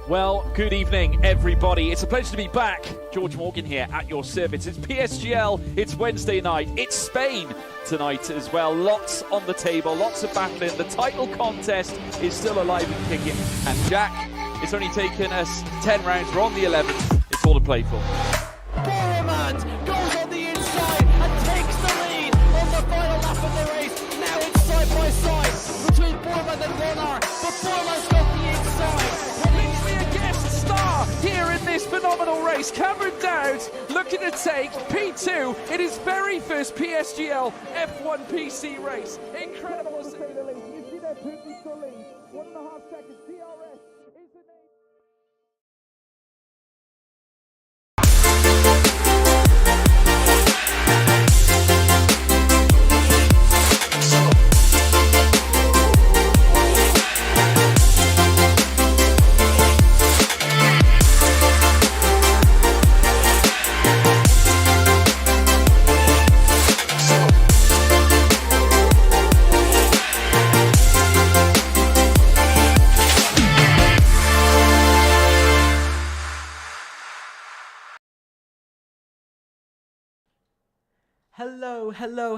Well, good evening, everybody. It's a pleasure to be back. George Morgan here at your service. It's PSGL. It's Wednesday night. It's Spain tonight as well. Lots on the table, lots of battling. The title contest is still alive and kicking. And Jack, it's only taken us 10 rounds. We're on the 11th. It's all to play for. Boromant goes on the inside and takes the lead on the final lap of the race. Now it's side by side between Boromant and Ronnar, but Boromant's got the inside. A guest star here in this phenomenal race. Cameron Dowd looking to take P2 in his very first PSGL F1 PC race. Incredible to say the least. You see that Putin to lead. 1.5 seconds. DRS is the name.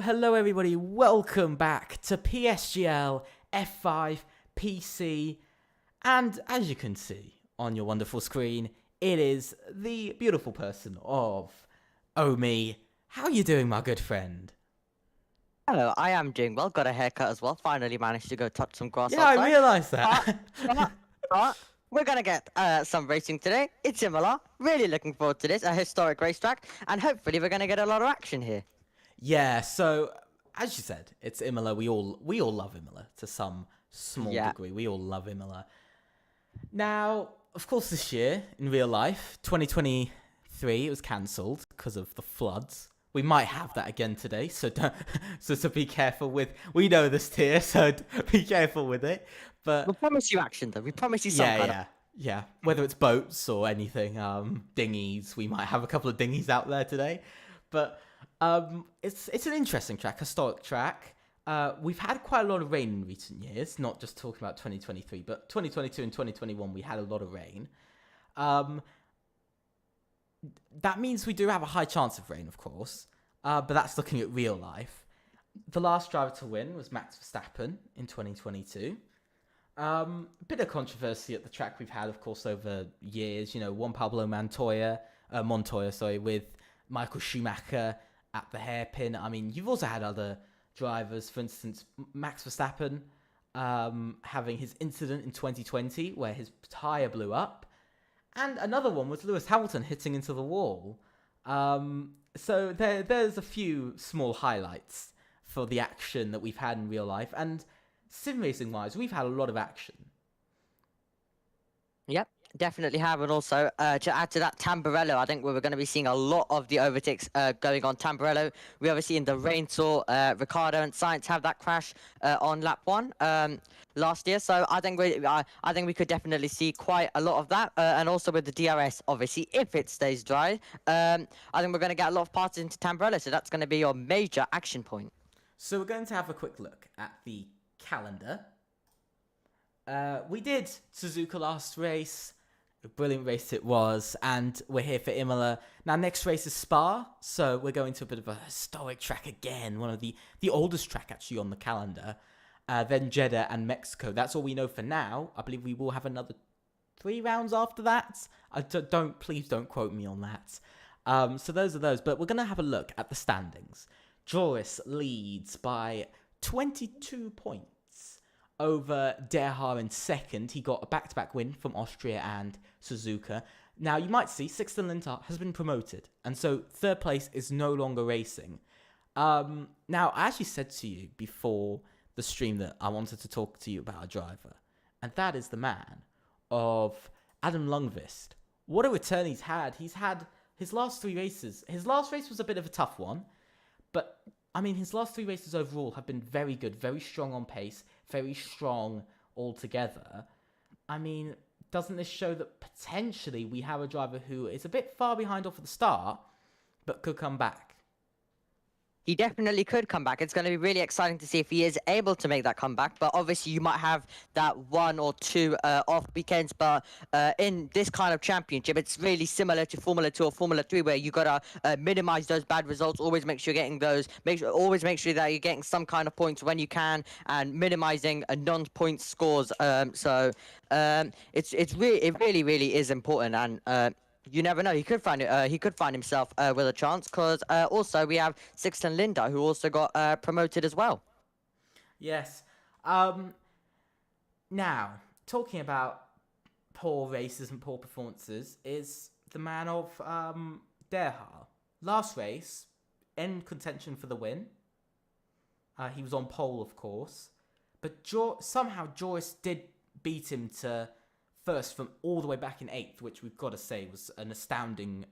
Hello everybody, welcome back to PSGL F5 PC, and as you can see on your wonderful screen, it is the beautiful person of Omi. How are you doing, my good friend? Hello, I am doing well, got a haircut as well, finally managed to go touch some grass Yeah, outside. I realised that. But we're gonna get some racing today. It's Imola, really looking forward to this, a historic racetrack, and hopefully we're gonna get a lot of action here. Yeah, so as you said, it's Imola. We all love Imola to some small degree. We all love Imola. Now, of course, this year in real life, 2023, it was cancelled because of the floods. We might have that again today, so be careful with. We know this tier, so be careful with it. But We promise you action, though. We promise you some yeah. Whether it's boats or anything, dinghies. We might have a couple of dinghies out there today, but. It's an interesting track, historic track. We've had quite a lot of rain in recent years, not just talking about 2023, but 2022 and 2021 we had a lot of rain. That means we do have a high chance of rain, of course, but that's looking at real life. The last driver to win was Max Verstappen in 2022. Bit of controversy at the track we've had, of course, over years. You know, Juan Pablo Montoya, with Michael Schumacher at the hairpin. I mean, you've also had other drivers, for instance, Max Verstappen having his incident in 2020 where his tyre blew up. And another one was Lewis Hamilton hitting into the wall. So there's a few small highlights for the action that we've had in real life. And sim racing-wise, we've had a lot of action. Yep, definitely have. And also, to add to that, Tamburello, I think we were going to be seeing a lot of the overtakes going on Tamburello. We obviously in the rain saw Ricciardo and Sainz have that crash on lap 1 last year. So I think we could definitely see quite a lot of that. And also with the DRS, obviously, if it stays dry, I think we're going to get a lot of parts into Tamburello. So that's going to be your major action point. So we're going to have a quick look at the calendar. We did Suzuka last race. A brilliant race it was, and we're here for Imola. Now, next race is Spa, so we're going to a bit of a historic track again, one of the oldest track actually on the calendar. Then Jeddah and Mexico. That's all we know for now. I believe we will have another 3 rounds after that. Please don't quote me on that. So those are those, but we're going to have a look at the standings. Joris leads by 22 points. Over Derhar in second. He got a back-to-back win from Austria and Suzuka. Now, you might see Sixten Linthart has been promoted, and so third place is no longer racing. Now, I actually said to you before the stream that I wanted to talk to you about a driver, and that is the man of Adam Lundqvist. What a return he's had. He's had his last 3 races. His last race was a bit of a tough one, but I mean, his last 3 races overall have been very good, very strong on pace, very strong altogether. I mean, doesn't this show that potentially we have a driver who is a bit far behind off at the start, but could come back? He definitely could come back. It's going to be really exciting to see if he is able to make that comeback. But obviously, you might have that 1 or 2 off weekends. But in this kind of championship, it's really similar to Formula 2 or Formula 3, where you got to minimize those bad results. Always make sure you're getting those. Always make sure that you're getting some kind of points when you can, and minimizing non-point scores. It really is important. And you never know. He could find himself with a chance, because also we have Sixten Linda, who also got promoted as well. Yes. Now, talking about poor races and poor performances, is the man of Derha. Last race, in contention for the win. He was on pole, of course, but somehow Joris did beat him to first from all the way back in 8th, which we've got to say was an astounding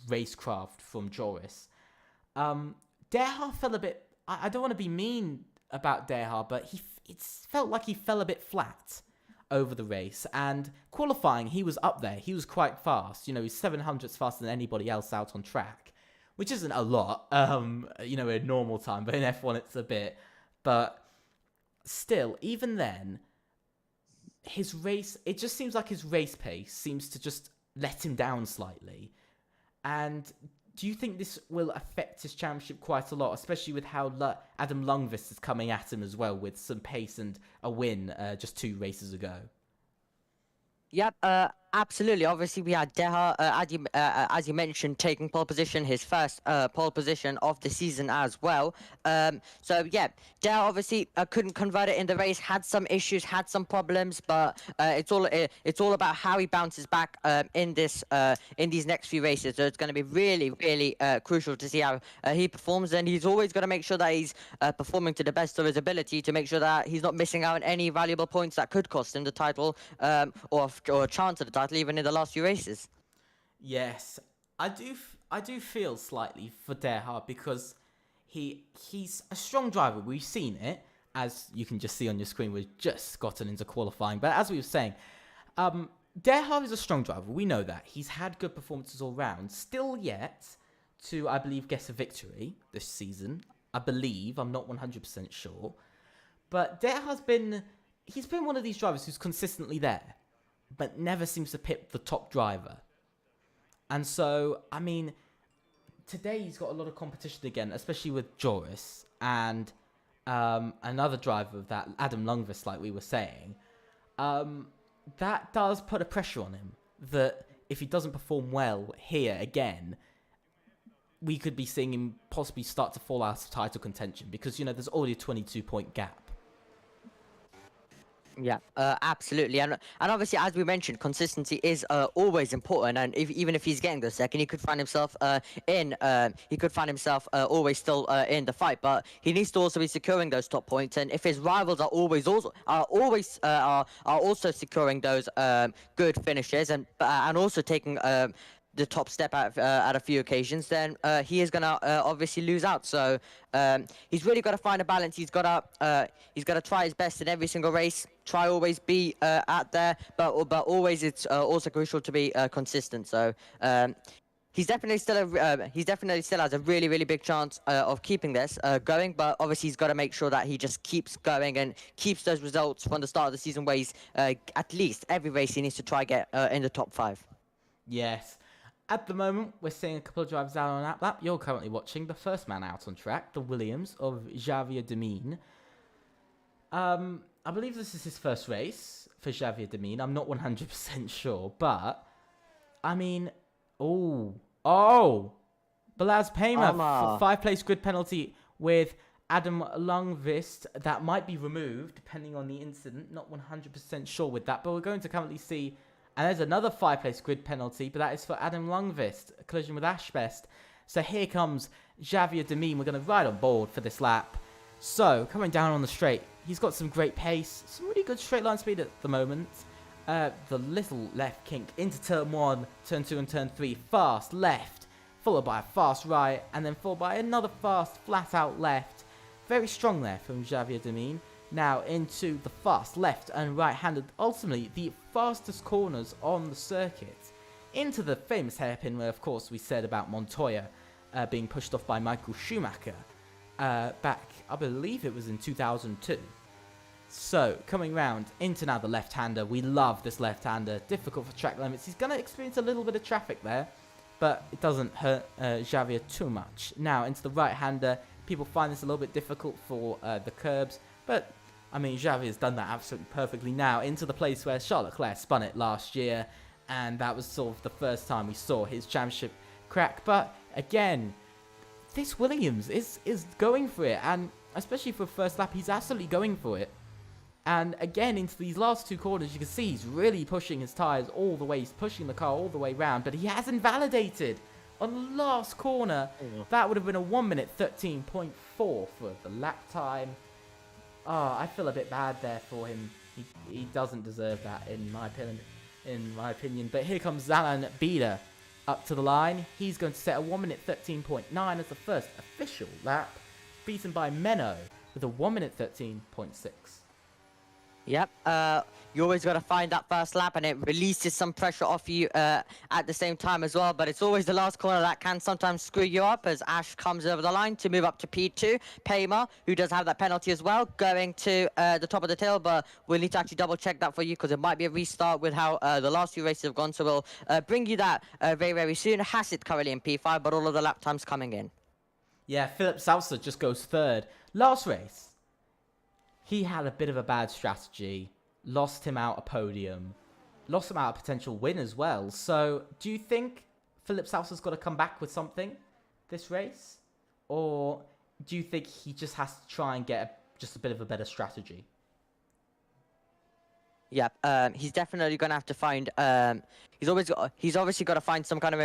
racecraft from Joris. Derha fell a bit... I don't want to be mean about Derha, but it felt like he fell a bit flat over the race. And qualifying, he was up there. He was quite fast. He's 700ths faster than anybody else out on track, which isn't a lot, in normal time. But in F1, it's a bit. But still, even then, it just seems like his race pace seems to just let him down slightly. And do you think this will affect his championship quite a lot, especially with how Adam Lundqvist is coming at him as well with some pace and a win just 2 races ago? Yep, absolutely. Obviously, we had Derha, as you mentioned, taking pole position, his first pole position of the season as well. So yeah, Derha obviously couldn't convert it in the race, had some issues, had some problems, but it's all about how he bounces back in these next few races. So it's going to be really crucial to see how he performs, and he's always got to make sure that he's performing to the best of his ability to make sure that he's not missing out on any valuable points that could cost him the title or a chance at the title, even in the last few races. Yes, I do feel slightly for Derha, because he's a strong driver. We've seen it, as you can just see on your screen. We've just gotten into qualifying, but as we were saying, Derha is a strong driver. We know that. He's had good performances all round. Still yet to, I believe, get a victory this season. I believe. I'm not 100% sure. But Derha's been one of these drivers who's consistently there, but never seems to pit the top driver. And so, I mean, today he's got a lot of competition again, especially with Joris and another driver of that, Adam Lundqvist, like we were saying. That does put a pressure on him, that if he doesn't perform well here again, we could be seeing him possibly start to fall out of title contention, because, there's already a 22-point gap. Yeah, absolutely, and obviously, as we mentioned, consistency is always important. And even if he's getting the second, he could find himself always still in the fight. But he needs to also be securing those top points. And if his rivals are also securing those good finishes and also taking the top step at a few occasions, then he is gonna obviously lose out. So he's really got to find a balance. He's got to try his best in every single race. Try always be out there, but always it's also crucial to be consistent. So he definitely still has a really big chance of keeping this going. But obviously he's got to make sure that he just keeps going and keeps those results from the start of the season, where he's at least every race he needs to try get in the top 5. Yes. At the moment, we're seeing a couple of drivers out on that lap. You're currently watching the first man out on track, the Williams of Xavier Demine. I believe this is his first race for Xavier Demine. I'm not 100% sure, but I mean, Balaz Payma, 5-place grid penalty with Adam Lundqvist. That might be removed depending on the incident. Not 100% sure with that, but we're going to currently see. And there's another 5-place grid penalty, but that is for Adam Lundqvist, a collision with Ashbest. So here comes Xavier Demine. We're going to ride on board for this lap. So, coming down on the straight, he's got some great pace, some really good straight line speed at the moment. The little left kink into turn 1, turn 2 and turn 3, fast left, followed by a fast right, and then followed by another fast flat out left. Very strong there from Xavier Demine. Now into the fast left and right-handed, ultimately the fastest corners on the circuit. Into the famous hairpin where, of course, we said about Montoya being pushed off by Michael Schumacher. back, I believe it was in 2002. So, coming round into now the left-hander. We love this left-hander. Difficult for track limits. He's going to experience a little bit of traffic there, but it doesn't hurt Javier too much. Now, into the right-hander. People find this a little bit difficult for the curbs, but, I mean, Javier's done that absolutely perfectly. Now, into the place where Charles Leclerc spun it last year, and that was sort of the first time we saw his championship crack. But, again, this Williams is going for it, and especially for first lap, he's absolutely going for it. And again, into these last two corners, you can see he's really pushing his tyres all the way. He's pushing the car all the way round, but he has invalidated on the last corner. That would have been a 1 minute 13.4 for the lap time. Oh, I feel a bit bad there for him. He doesn't deserve that, in my opinion. But here comes Zalan Bida up to the line. He's going to set a 1 minute 13.9 as the first official lap, beaten by Menno with a 1 minute 13.6. Yep, you always got to find that first lap, and it releases some pressure off you at the same time as well. But it's always the last corner that can sometimes screw you up, as Ash comes over the line to move up to P2. Payma, who does have that penalty as well, going to the top of the tail, but we'll need to actually double check that for you, because it might be a restart with how the last few races have gone. So we'll bring you that very, very soon. Hassett currently in P5, but all of the lap times coming in. Yeah, Philip Salsa just goes third. Last race, he had a bit of a bad strategy, lost him out a podium, lost him out a potential win as well. So, do you think Philip Salsa's got to come back with something this race? Or do you think he just has to try and get just a bit of a better strategy? Yeah, he's definitely gonna have to find. He's obviously got to find some kind of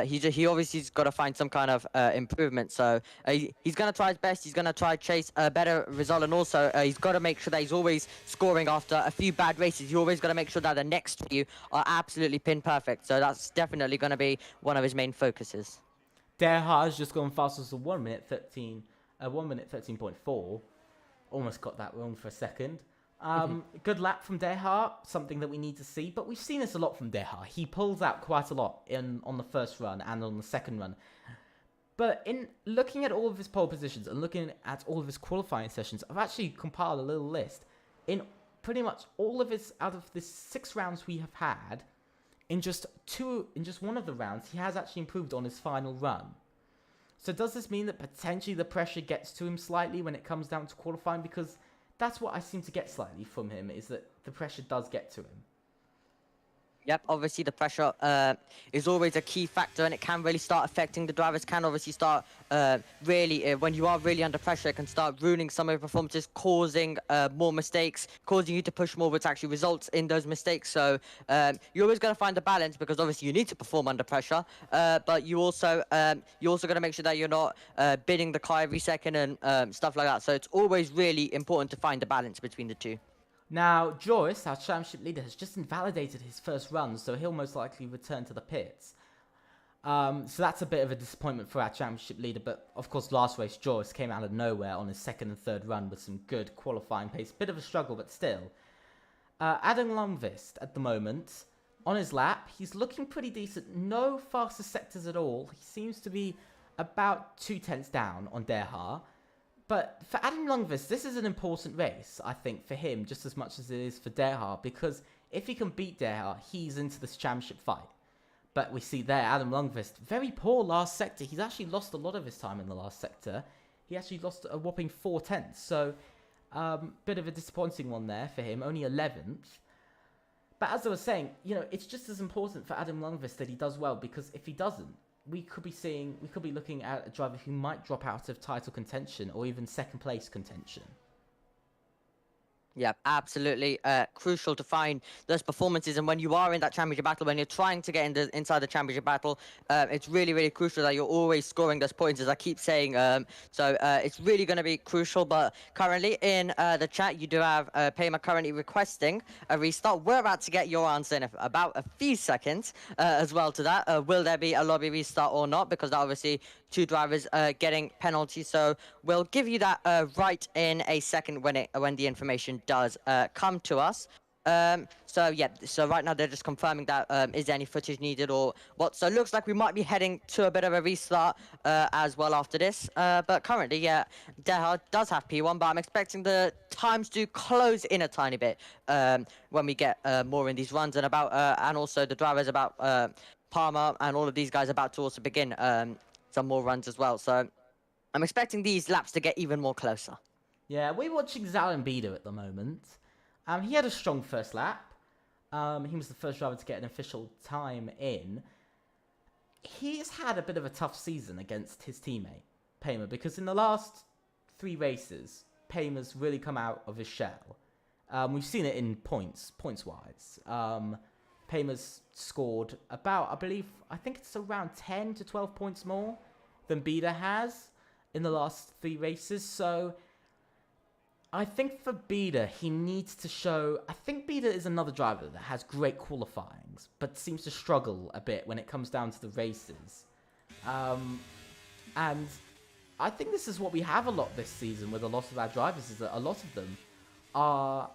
he obviously's got to find some kind of improvement. So he's gonna try his best. He's gonna try to chase a better result, and also he's got to make sure that he's always scoring after a few bad races. You always got to make sure that the next few are absolutely pin perfect. So that's definitely gonna be one of his main focuses. Derha has just gone fast as a 1 minute 13.4. Almost got that wrong for a second. Good lap from Derha, something that we need to see, but we've seen this a lot from Derha. He pulls out quite a lot on the first run and on the second run. But in looking at all of his pole positions and looking at all of his qualifying sessions, I've actually compiled a little list. In pretty much all of his, out of the 6 rounds we have had, in just one of the rounds, he has actually improved on his final run. So does this mean that potentially the pressure gets to him slightly when it comes down to qualifying? Because that's what I seem to get slightly from him, is that the pressure does get to him. Yep, obviously the pressure is always a key factor, and it can really start affecting the drivers. Can obviously start when you are really under pressure, it can start ruining some of your performances, causing more mistakes, causing you to push more, which actually results in those mistakes. So you always got to find the balance, because obviously you need to perform under pressure, but you also got to make sure that you're not bidding the car every second and stuff like that. So it's always really important to find the balance between the two. Now, Joyce, our championship leader, has just invalidated his first run, so he'll most likely return to the pits. So that's a bit of a disappointment for our championship leader, but of course last race Joyce came out of nowhere on his second and third run with some good qualifying pace. Bit of a struggle, but still. Adam Lundqvist, at the moment, on his lap, he's looking pretty decent. No faster sectors at all. He seems to be about 2/10 down on Derha. But for Adam Lundqvist, this is an important race, I think, for him, just as much as it is for Derha, because if he can beat Derha, he's into this championship fight. But we see there, Adam Lundqvist, very poor last sector. He's actually lost a lot of his time in the last sector. He actually lost a whopping 4/10. So, bit of a disappointing one there for him, only 11th. But as I was saying, it's just as important for Adam Lundqvist that he does well, because if he doesn't, we could be looking at a driver who might drop out of title contention or even second place contention. Yeah, absolutely crucial to find those performances. And when you are in that championship battle, when you're trying to get inside the championship battle, it's really, really crucial that you're always scoring those points, as I keep saying. So it's really going to be crucial. But currently in the chat, you do have Payma currently requesting a restart. We're about to get your answer in about a few seconds as well to that. Will there be a lobby restart or not? Because obviously 2 drivers getting penalties. So we'll give you that right in a second when the information does come to us. So right now they're just confirming that is there any footage needed or what. So it looks like we might be heading to a bit of a restart as well after this. But currently, yeah, Deha does have P1, but I'm expecting the times to close in a tiny bit when we get more in these runs and also the drivers about Palmer and all of these guys about to also begin some more runs as well. So I'm expecting these laps to get even more closer. Yeah, we're watching Zalambida at the moment. He had a strong first lap. He was the first driver to get an official time in. He's had a bit of a tough season against his teammate, Paymer, because in the last 3 races, Paymer's really come out of his shell. We've seen it in points-wise. Paymer's scored about, I think it's around 10 to 12 points more than Bida has in the last 3 races. So I think for Bida, he needs to show... I think Bida is another driver that has great qualifyings, but seems to struggle a bit when it comes down to the races. And I think this is what we have a lot this season with a lot of our drivers, is that a lot of them are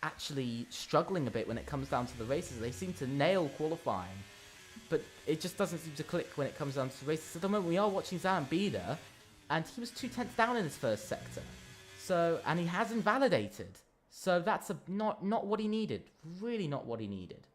actually struggling a bit when it comes down to the races. They seem to nail qualifying, but it just doesn't seem to click when it comes down to the races. At the moment, we are watching Zalambida, and he was 2/10 down in his first sector. So, and he has invalidated. So that's not what he needed. Really not what he needed.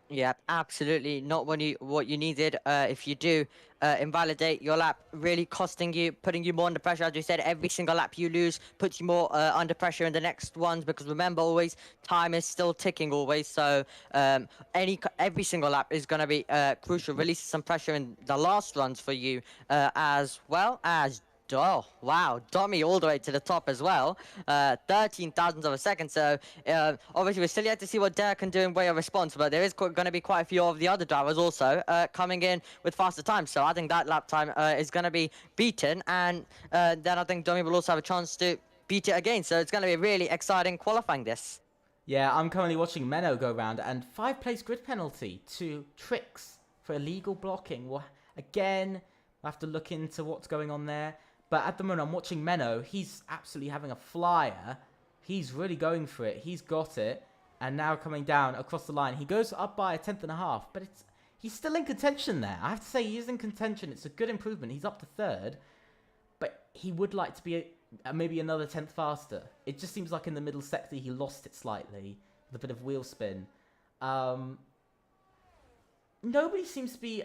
Yeah, absolutely not what you needed. If you do invalidate your lap, really costing you, putting you more under pressure. As you said, every single lap you lose puts you more under pressure in the next ones, because remember, always time is still ticking always. So every single lap is going to be crucial. Releases some pressure in the last runs for you, as well as. Oh, wow. Dummy all the way to the top as well. 13 thousandths of a second. So, obviously, we're still yet to see what Derek can do in way of response. But there is going to be quite a few of the other drivers also coming in with faster times. So, I think that lap time is going to be beaten. And then I think Dummy will also have a chance to beat it again. So, it's going to be really exciting qualifying this. Yeah, I'm currently watching Menno go round, and 5-place grid penalty to Tricks for illegal blocking. Well, again, we'll have to look into what's going on there. But at the moment, I'm watching Menno. He's absolutely having a flyer. He's really going for it. He's got it. And now coming down across the line. He goes up by 1/10.5. But he's still in contention there. I have to say, he is in contention. It's a good improvement. He's up to 3rd. But he would like to be maybe another 10th faster. It just seems like in the middle sector, he lost it slightly with a bit of wheel spin. Nobody seems to be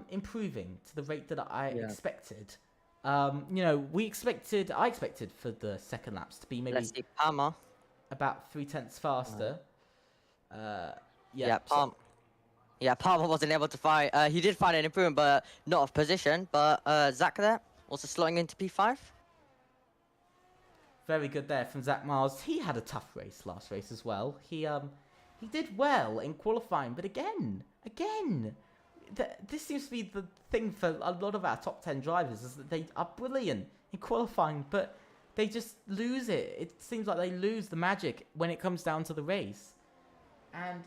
improving to the rate that I expected. I expected for the second laps to be maybe Let's see, Palmer. about 0.3 faster. Palmer wasn't able to find. He did find an improvement, but not of position. But Zach there also slotting into P5. Very good there from Zach Miles. He had a tough race last race as well. He did well in qualifying, but again. This seems to be the thing for a lot of our top 10 drivers, is that they are brilliant in qualifying, but they just lose it. It seems like they lose the magic when it comes down to the race. And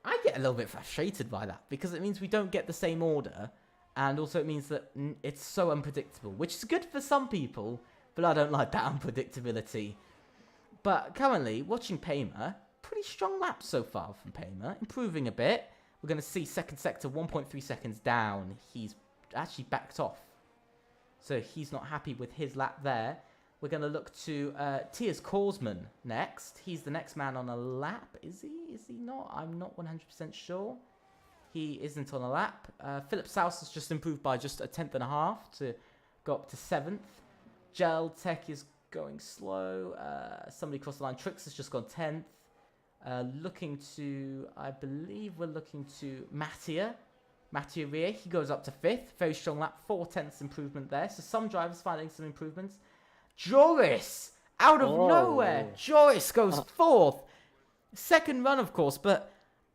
I get a little bit frustrated by that, because it means we don't get the same order, and also it means that it's so unpredictable, which is good for some people, but I don't like that unpredictability. But currently, watching Paymer, pretty strong laps so far from Paymer, improving a bit. We're going to see second sector 1.3 seconds down. He's actually backed off. So he's not happy with his lap there. We're going to look to Tiers Korsman next. He's the next man on a lap. Is he? Is he not? I'm not 100% sure. He isn't on a lap. Philip Souse has just improved by just 1/10.5 to go up to 7th. Gel Tech is going slow. Somebody crossed the line. Trix has just gone 10th. I believe we're looking to Mattia Ria. He goes up to 5th. Very strong lap. 0.4 improvement there. So some drivers finding some improvements. Joris, out of nowhere. Joris goes 4th. Second run, of course. But,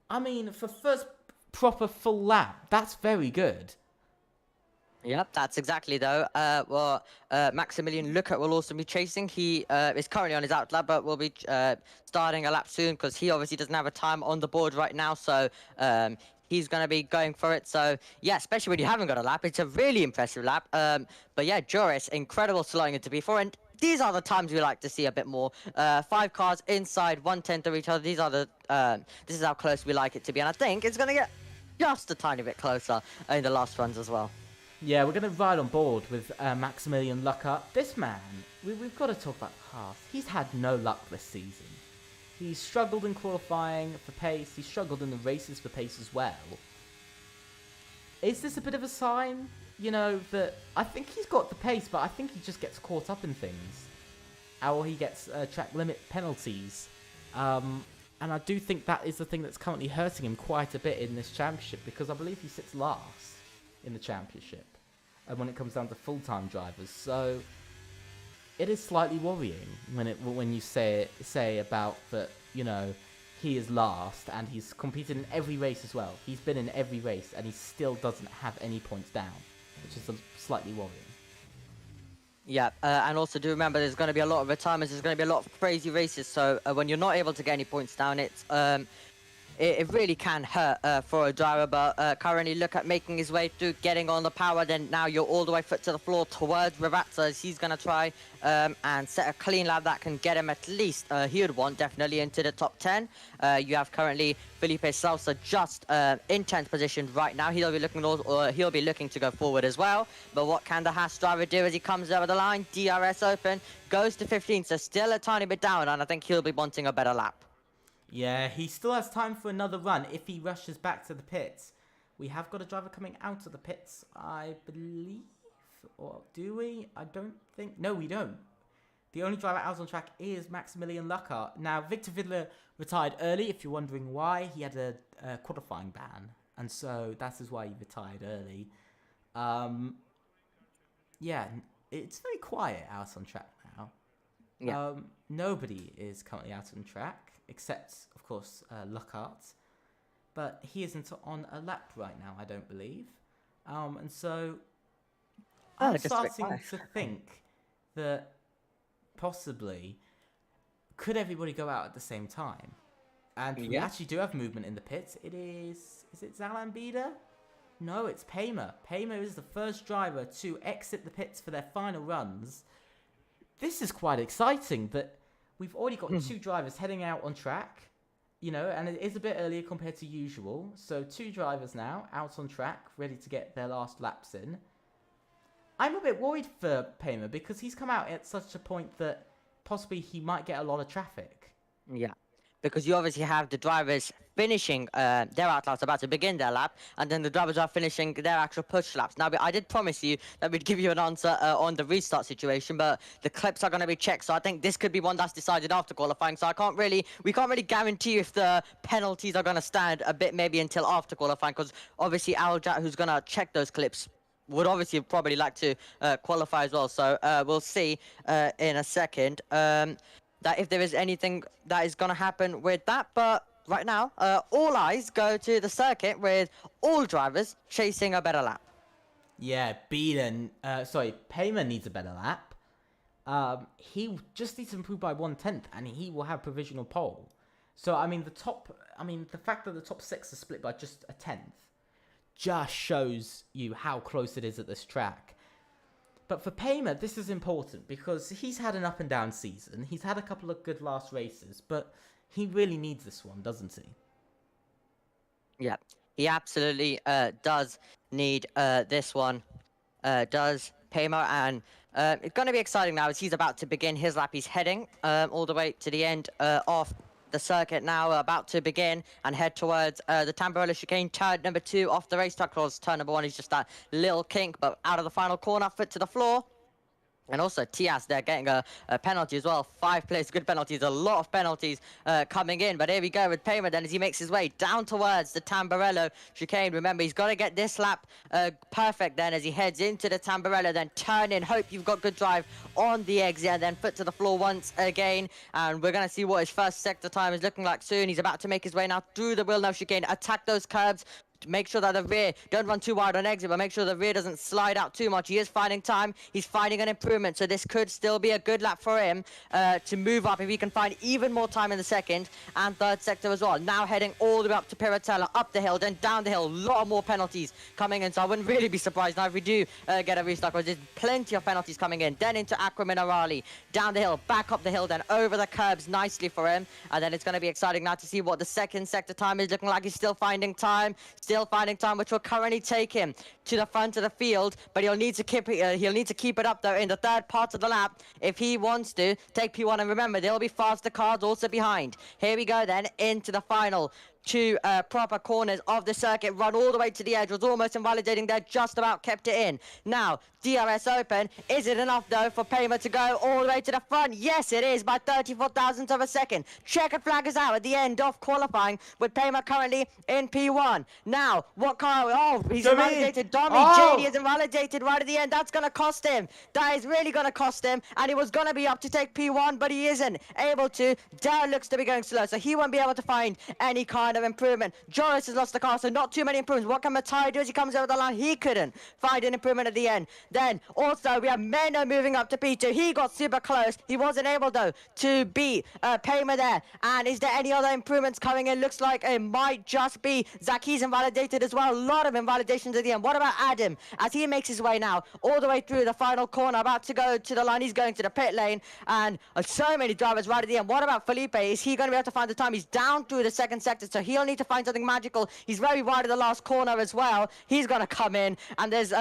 I mean, for first proper full lap, that's very good. Yep, that's exactly though. Maximilian Luckert will also be chasing. He is currently on his out lap, but will be starting a lap soon, because he obviously doesn't have a time on the board right now. So he's going to be going for it. So yeah, especially when you haven't got a lap, it's a really impressive lap. But yeah, Joris, incredible slowing into P4. And these are the times we like to see a bit more. 5 cars inside, 110 to each other. These are the this is how close we like it to be, and I think it's gonna get just a tiny bit closer in the last runs as well. Yeah, we're going to ride on board with Maximilian Lucker. This man, we've got to talk about the past. He's had no luck this season. He's struggled in qualifying for pace. He's struggled in the races for pace as well. Is this a bit of a sign, you know, that I think he's got the pace, but I think he just gets caught up in things. Or he gets track limit penalties. And I do think that is the thing that's currently hurting him quite a bit in this championship, because I believe he sits last in the championship when it comes down to full-time drivers. So it is slightly worrying when you say about that, you know, he is last and he's competed in every race as well. He's been in every race and he still doesn't have any points down, which is slightly worrying. Yeah, and also do remember there's going to be a lot of retirements. There's going to be a lot of crazy races. So when you're not able to get any points down, it really can hurt for a driver. But currently, look at making his way through, getting on the power. Then now you're all the way foot to the floor towards Ravazza as he's going to try and set a clean lap that can get him at least, he would want definitely into the top 10. You have currently Felipe Salsa just in 10th position right now. He'll be looking to go forward as well. But what can the Haas driver do as he comes over the line? DRS open, goes to 15, so still a tiny bit down, and I think he'll be wanting a better lap. Yeah, he still has time for another run if he rushes back to the pits. We have got a driver coming out of the pits, I believe. Or do we? I don't think... No, we don't. The only driver out on track is Maximilian Lucker. Now, Victor Vidler retired early, if you're wondering why. He had a qualifying ban, and so that is why he retired early. Yeah, it's very quiet out on track now. Yeah. Nobody is currently out on track, except, of course, Lockhart. But he isn't on a lap right now, I don't believe. And so I'm starting to think that possibly could everybody go out at the same time? And we actually do have movement in the pits. Is it Zalan Bida? No, it's Paymer. Paymer is the first driver to exit the pits for their final runs. This is quite exciting that we've already got 2 drivers heading out on track, you know, and it is a bit earlier compared to usual. So 2 drivers now out on track, ready to get their last laps in. I'm a bit worried for Paymer because he's come out at such a point that possibly he might get a lot of traffic. Yeah, because you obviously have the drivers finishing their out laps, about to begin their lap, and then the drivers are finishing their actual push laps. Now, I did promise you that we'd give you an answer on the restart situation, but the clips are going to be checked, so I think this could be one that's decided after qualifying. So we can't really guarantee if the penalties are going to stand a bit maybe until after qualifying, because obviously Aljat, who's going to check those clips, would obviously probably like to qualify as well. So we'll see in a second that if there is anything that is going to happen with that. But right now, all eyes go to the circuit with all drivers chasing a better lap. Yeah, Paymer needs a better lap. He just needs to improve by 1/10, and he will have provisional pole. So the fact that the top 6 are split by just a 10th just shows you how close it is at this track. But for Paymer, this is important because he's had an up and down season. He's had a couple of good last races, but he really needs this one, doesn't he? Yeah, he absolutely does need this one. Does Paymer, and it's going to be exciting now as he's about to begin his lap. He's heading all the way to the end of the circuit now, about to begin and head towards the Tamburello chicane, turn number 2 off the racetrack. Close turn number 1 is just that little kink, but out of the final corner, foot to the floor. And also, Tias, they're getting a penalty as well. 5 players, good penalties, a lot of penalties coming in. But here we go with Paymer then as he makes his way down towards the Tamburello chicane. Remember, he's got to get this lap perfect then as he heads into the Tamburello. Then turn in, hope you've got good drive on the exit, and then foot to the floor once again. And we're going to see what his first sector time is looking like soon. He's about to make his way now through the Wilno chicane, attack those curbs, make sure that the rear don't run too wide on exit, but make sure the rear doesn't slide out too much. He is finding time. He's finding an improvement, so this could still be a good lap for him to move up if he can find even more time in the second and third sector as well. Now heading all the way up to Piratella, up the hill, then down the hill. A lot more penalties coming in, so I wouldn't really be surprised now if we do get a restart, because there's plenty of penalties coming in. Then into Aqua Minerali, down the hill, back up the hill, then over the curbs nicely for him. And then it's going to be exciting now to see what the second sector time is looking like. He's still finding time, which will currently take him to the front of the field, but he'll need to keep it up though in the third part of the lap if he wants to take P1. And remember, there'll be faster cars also behind. Here we go then into the final two proper corners of the circuit, run all the way to the edge, was almost invalidating there, just about kept it in. Now DRS open, is it enough though for Paymer to go all the way to the front? Yes it is, by 34 thousandths of a second. Checkered flag is out at the end of qualifying, with Paymer currently in P1. Now what car? Oh, he's invalidated. JD is invalidated right at the end. That's gonna cost him. That is really gonna cost him, and he was gonna be up to take P1, but he isn't able to. Darren looks to be going slow, so he won't be able to find any kind of improvement. Joris has lost the car, so not too many improvements. What can Matai do as he comes over the line? He couldn't find an improvement at the end. Then also we have Meno moving up to P2. He got super close. He wasn't able though to beat Paymer there. And is there any other improvements coming in? Looks like it might just be Zaki's invalidated as well. A lot of invalidations at the end. What about Adam as he makes his way now all the way through the final corner, about to go to the line? He's going to the pit lane, and so many drivers right at the end. What about Felipe? Is he going to be able to find the time? He's down through the second sector, so he'll need to find something magical. He's very wide of the last corner as well. He's going to come in, and there's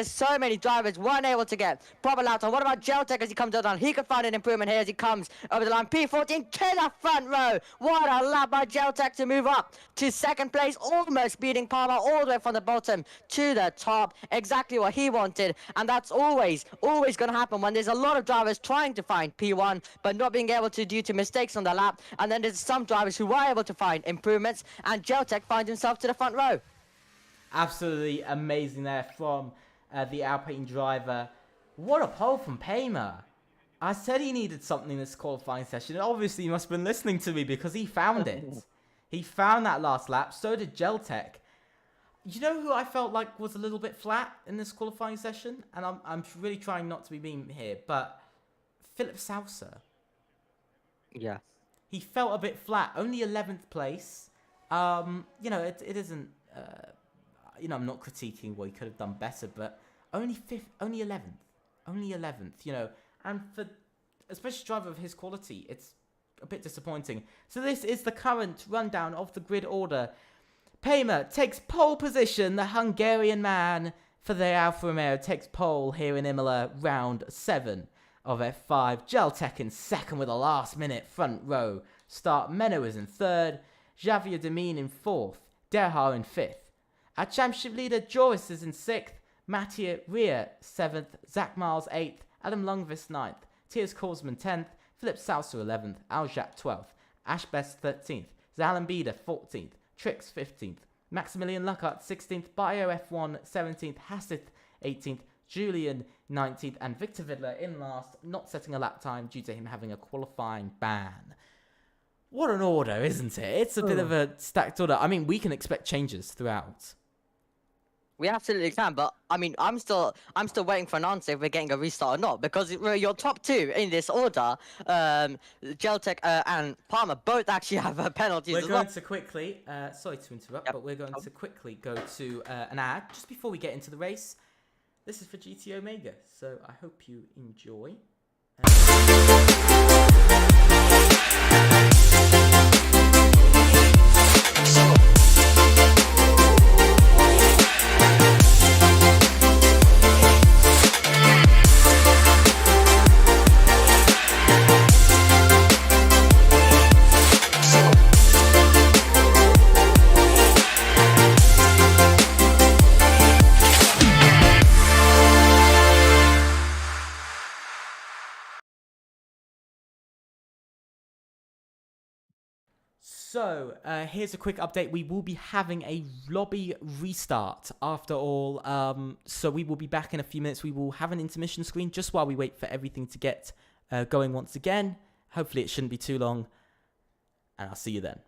so many drivers weren't able to get proper laps on. What about Geltec as he comes down? He could find an improvement here as he comes over the line. P14 to the front row. What a lap by Geltec to move up to second place, almost beating Palmer all the way from the bottom to the top. Exactly what he wanted, and that's always going to happen when there's a lot of drivers trying to find P1 but not being able to due to mistakes on the lap. And then there's some drivers who were able to find improvements, and Geltec finds himself to the front row. Absolutely amazing there from the Alpine driver. What a pole from Paymer. I said he needed something in this qualifying session, and obviously he must have been listening to me, because he found it. He found that last lap. So did Geltec. You know who I felt like was a little bit flat in this qualifying session? And I'm really trying not to be mean here, but Philip Saucer. Yeah. He felt a bit flat. Only 11th place. You know, it isn't... you know, I'm not critiquing what he could have done better, but only 11th. Only 11th, you know. And for especially a driver of his quality, it's a bit disappointing. So this is the current rundown of the grid order. Paymer takes pole position. The Hungarian man for the Alfa Romeo takes pole here in Imola, round 7 of F5. Geltec in second with a last-minute front row start. Meno is in third. Javier Demin in fourth. Derhar in fifth. Our championship leader Joris is in sixth. Mattia Ria 7th. Zach Miles 8th. Adam Lundqvist 9th. Tiers Korsman 10th. Philip Saucer 11th. Aljap 12th. Ashbest 13th. Zalen Bieder 14th. Trix 15th. Maximilian Luckart 16th. Bio F1 17th. Hassith 18th. Julian 19th. And Victor Vidler in last, not setting a lap time due to him having a qualifying ban. What an order, isn't it? It's a bit of a stacked order. I mean, we can expect changes throughout. We absolutely can, but I mean, I'm still waiting for an answer if we're getting a restart or not, because your top two in this order, Geltec and Palmer, both actually have penalties. We're going to quickly, sorry to interrupt, but we're going to quickly go to an ad just before we get into the race. This is for GT Omega, so I hope you enjoy. So, here's a quick update. We will be having a lobby restart after all. So we will be back in a few minutes. We will have an intermission screen just while we wait for everything to get going once again. Hopefully it shouldn't be too long. And I'll see you then.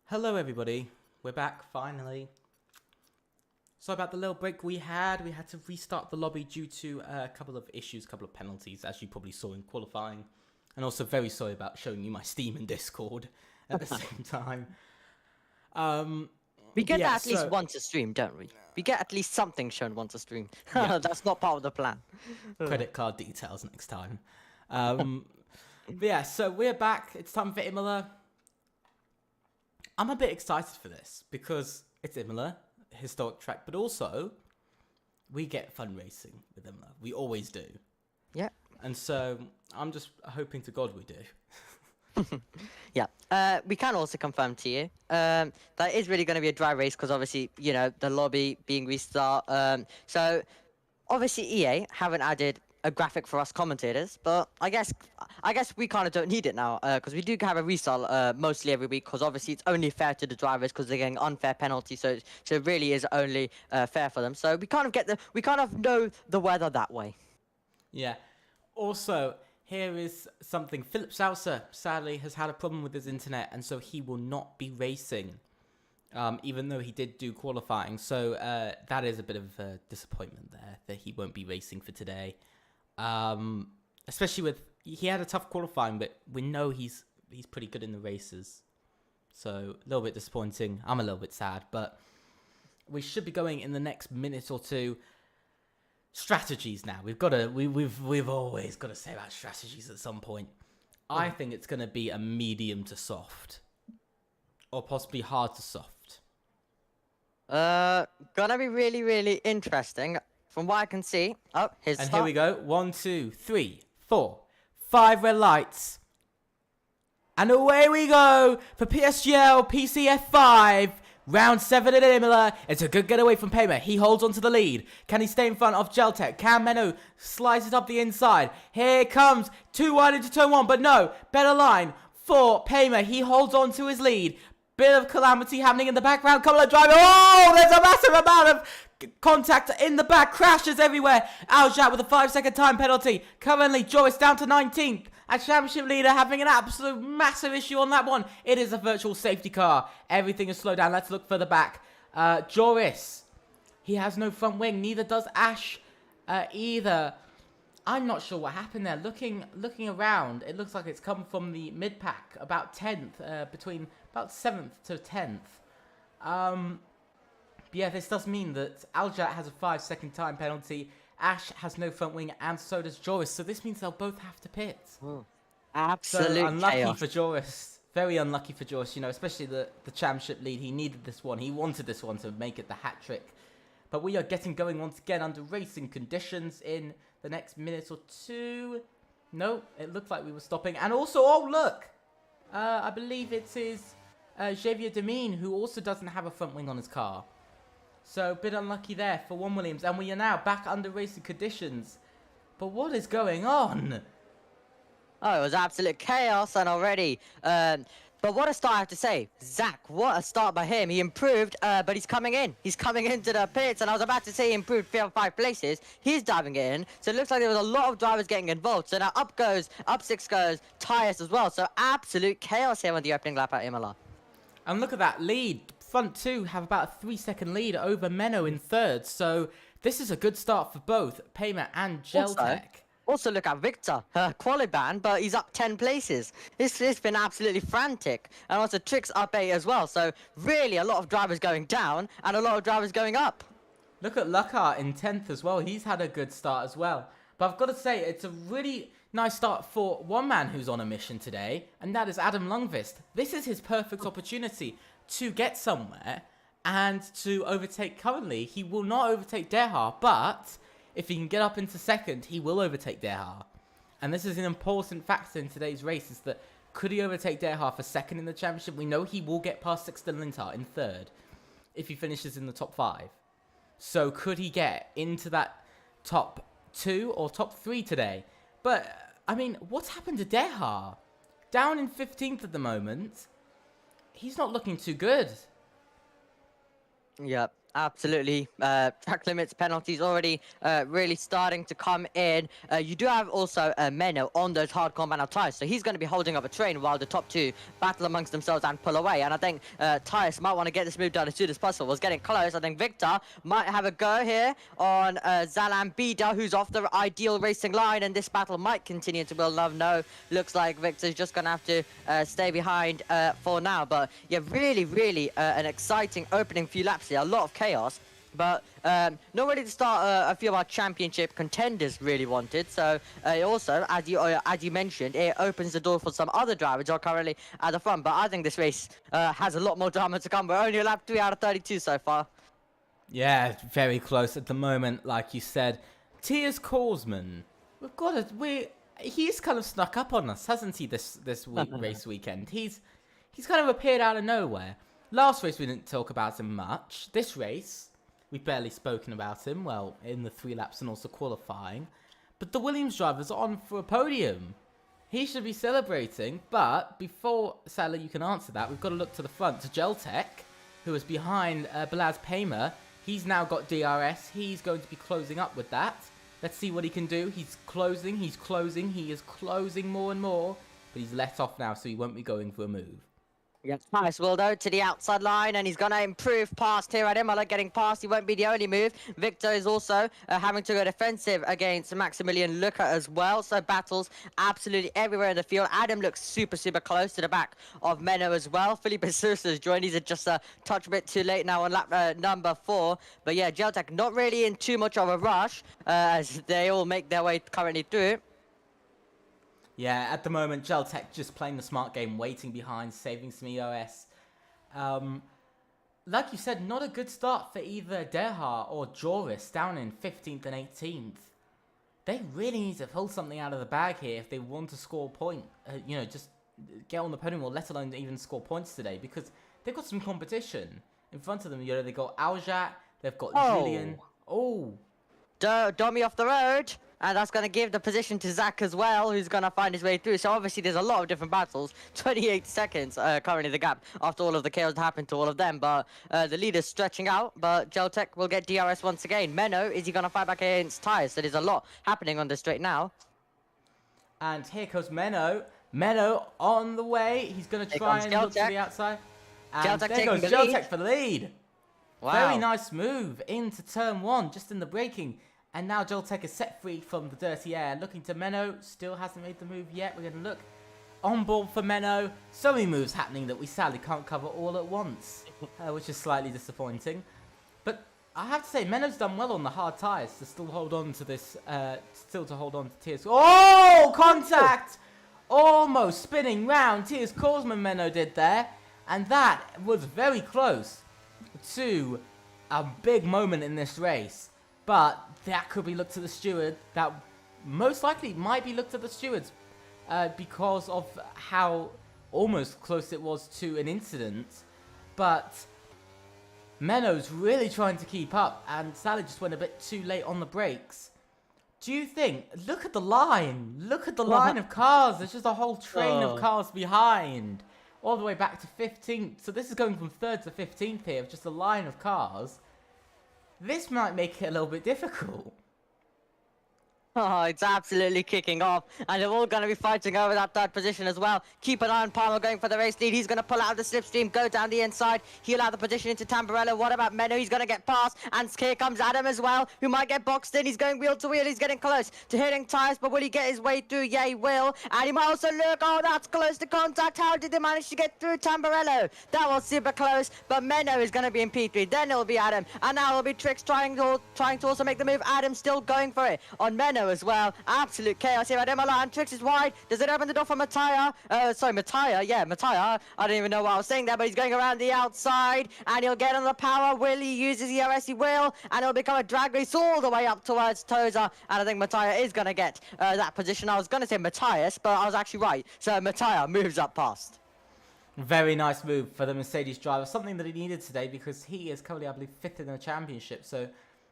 Hello, everybody. We're back finally. So about the little break we had to restart the lobby due to a couple of issues, a couple of penalties, as you probably saw in qualifying. And also very sorry about showing you my Steam and Discord at the same time. We get yeah, that at least once a stream, don't we? We get at least something shown once a stream. That's not part of the plan. Credit card details next time. But yeah, so we're back. It's time for Imola. I'm a bit excited for this because it's Imola, historic track, but also we get fun racing with Imola. We always do. Yeah. And so I'm just hoping to God we do. Yeah. We can also confirm to you that is really going to be a dry race because obviously, you know, the lobby being restart. So obviously EA haven't added a graphic for us commentators, but I guess we kind of don't need it now because we do have a restart mostly every week because obviously it's only fair to the drivers because they're getting unfair penalties, so it really is only fair for them. So we kind of know the weather that way. Yeah. Also, here is something. Philip Saucer, sadly, has had a problem with his internet, and so he will not be racing, even though he did do qualifying. So that is a bit of a disappointment there, that he won't be racing for today. Especially with... He had a tough qualifying, but we know he's pretty good in the races. So, a little bit disappointing. I'm a little bit sad, but we should be going in the next minute or two. Strategies now. We've always got to say about strategies at some point. I think it's going to be a medium to soft, or possibly hard to soft. Gonna be really, really interesting. From what I can see. Oh, here's And start. here we go. 1, 2, 3, 4, 5 red lights. And away we go for PSGL PCF 5. Round 7 at Imola. It's a good getaway from Paymer. He holds on to the lead. Can he stay in front of Geltec? Can Menno slice it up the inside? Here it comes. 2 wide into turn 1, but no. Better line for Paymer. He holds on to his lead. Bit of calamity happening in the background. Couple of drivers. Oh, there's a massive amount of contact in the back. Crashes everywhere. Aljat with a 5-second time penalty. Currently, Joris down to 19th. And championship leader having an absolute massive issue on that one. It is a virtual safety car. Everything is slowed down. Let's look further back. Joris. He has no front wing. Neither does Ash either. I'm not sure what happened there. Looking around, it looks like it's come from the mid-pack. About 10th. Between about 7th to 10th. But yeah, this does mean that Aljat has a 5-second time penalty. Ash has no front wing, and so does Joris. So this means they'll both have to pit. Absolute So unlucky chaos. for Joris. Very unlucky for Joris, you know, especially the championship lead. He needed this one. He wanted this one to make it the hat trick. But we are getting going once again under racing conditions in the next minute or two. No, it looked like we were stopping. And also, oh, look. I believe it is Xavier Demine, who also doesn't have a front wing on his car. So, a bit unlucky there for Juan Williams. And we are now back under racing conditions. But what is going on? Oh, it was absolute chaos and already. But what a start I have to say. Zach, what a start by him. He improved, but he's coming in. He's coming into the pits, and I was about to say he improved 5 places. He's diving in. So it looks like there was a lot of drivers getting involved. So now up 6 goes, Tyres as well. So absolute chaos here on the opening lap at Imola. And look at that lead. Front two have about a 3-second lead over Menno in third. So this is a good start for both Paymer and Geltec. Also look at Victor, quali-ban, but he's up 10 places. It's been absolutely frantic. And also Trix up 8 as well. So really a lot of drivers going down and a lot of drivers going up. Look at Luckhart in 10th as well. He's had a good start as well. But I've got to say, it's a really nice start for one man who's on a mission today, and that is Adam Lundqvist. This is his perfect opportunity to get somewhere and to overtake. Currently, he will not overtake Derhar, but if he can get up into second, he will overtake Derhar. And this is an important factor in today's race, is that could he overtake Derhar for second in the championship? We know he will get past Sixten Lintar in third if he finishes in the top 5. So could he get into that top 2 or top 3 today? But, I mean, what's happened to Derhar? Down in 15th at the moment. He's not looking too good. Yep. Absolutely. Track limits penalties already really starting to come in. You do have also Menno on those hard combat tires, so he's going to be holding up a train while the top two battle amongst themselves and pull away. And I think Tyus might want to get this move done as soon as possible. Was getting close. I think Victor might have a go here on Zalan Bida, who's off the ideal racing line, and this battle might continue to build love. No, looks like Victor's just going to have to stay behind for now. But yeah, really an exciting opening few laps here. A lot of chaos, but not really to start a few of our championship contenders really wanted. So also, as you mentioned, it opens the door for some other drivers who are currently at the front. But I think this race has a lot more drama to come. We're only a lap 3 out of 32 so far. Yeah, very close at the moment, like you said. Tiers Korsman, he's kind of snuck up on us, hasn't he? This race weekend, he's kind of appeared out of nowhere. Last race we didn't talk about him much. This race, we've barely spoken about him, well, in the 3 laps and also qualifying. But the Williams driver's on for a podium. He should be celebrating, but before, sadly, you can answer that, we've got to look to the front, to Geltec, who is behind Balaz Paymer. He's now got DRS. He's going to be closing up with that. Let's see what he can do. He's closing, he is closing more and more, but he's let off now, so he won't be going for a move. Yes, nice. Well, though, to the outside line, and he's going to improve past here at Imola. Getting past, he won't be the only move. Victor is also having to go defensive against Maximilian Luca as well. So battles absolutely everywhere in the field. Adam looks super close to the back of Menno as well. Felipe Sousa has joined. He's just a touch bit too late now on lap number 4. But yeah, Geltec not really in too much of a rush as they all make their way currently through. Yeah, at the moment, Geltec just playing the smart game, waiting behind, saving some EOS. Like you said, not a good start for either Derha or Joris, down in 15th and 18th. They really need to pull something out of the bag here if they want to score a point. Just get on the podium, or let alone even score points today, because they've got some competition in front of them. They've got Aljat, they've got Julian. Oh, Dummy off the road. And that's going to give the position to Zach as well, who's going to find his way through. So obviously there's a lot of different battles. 28 seconds currently the gap after all of the chaos that happened to all of them. But the leader's stretching out. But Geltec will get DRS once again. Menno, is he going to fight back against Tyus? So there's a lot happening on the straight now. And here comes Menno. Menno on the way. He's going to try and look to the outside. And there goes Geltec for the lead. Wow. Very nice move into turn 1, just in the braking. And now Geltec is set free from the dirty air. Looking to Menno, still hasn't made the move yet. We're going to look on board for Menno. So many moves happening that we sadly can't cover all at once, which is slightly disappointing. But I have to say, Menno's done well on the hard tyres to still hold on to this, to Tiers. Oh, contact! Almost spinning round. Tiers Korsman Menno did there. And that was very close to a big moment in this race. But that could be looked to the steward. That most likely might be looked at the stewards because of how almost close it was to an incident. But Menno's really trying to keep up, and Sally just went a bit too late on the brakes. Do you think? Look at the line. Look at the line of cars. There's just a whole train of cars behind, all the way back to 15th. So this is going from 3rd to 15th here, of just a line of cars. This might make it a little bit difficult. Oh, it's absolutely kicking off, and they're all going to be fighting over that 3rd position as well. Keep an eye on Palmer going for the race lead. He's going to pull out of the slipstream, go down the inside. He'll have the position into Tamburello. What about Menno? He's going to get past, and here comes Adam as well, who might get boxed in. He's going wheel to wheel. He's getting close to hitting Tyus, but will he get his way through? Yeah, he will. And he might also look. Oh, that's close to contact. How did they manage to get through Tamburello? That was super close, but Menno is going to be in P3. Then it'll be Adam, and now it'll be Trix trying to also make the move. Adam still going for it on Menno as well. Absolute chaos here at Imola, and Trix is wide. Does it open the door for Mattia? Mattia. Yeah, Mattia. I don't even know what I was saying there, but he's going around the outside, and he'll get on the power. Will he use his ERS? He will, and it'll become a drag race all the way up towards Toza, and I think Mattia is going to get that position. I was going to say Matthias, but I was actually right. So Mattia moves up past. Very nice move for the Mercedes driver. Something that he needed today, because he is currently, I believe, 5th in the championship. So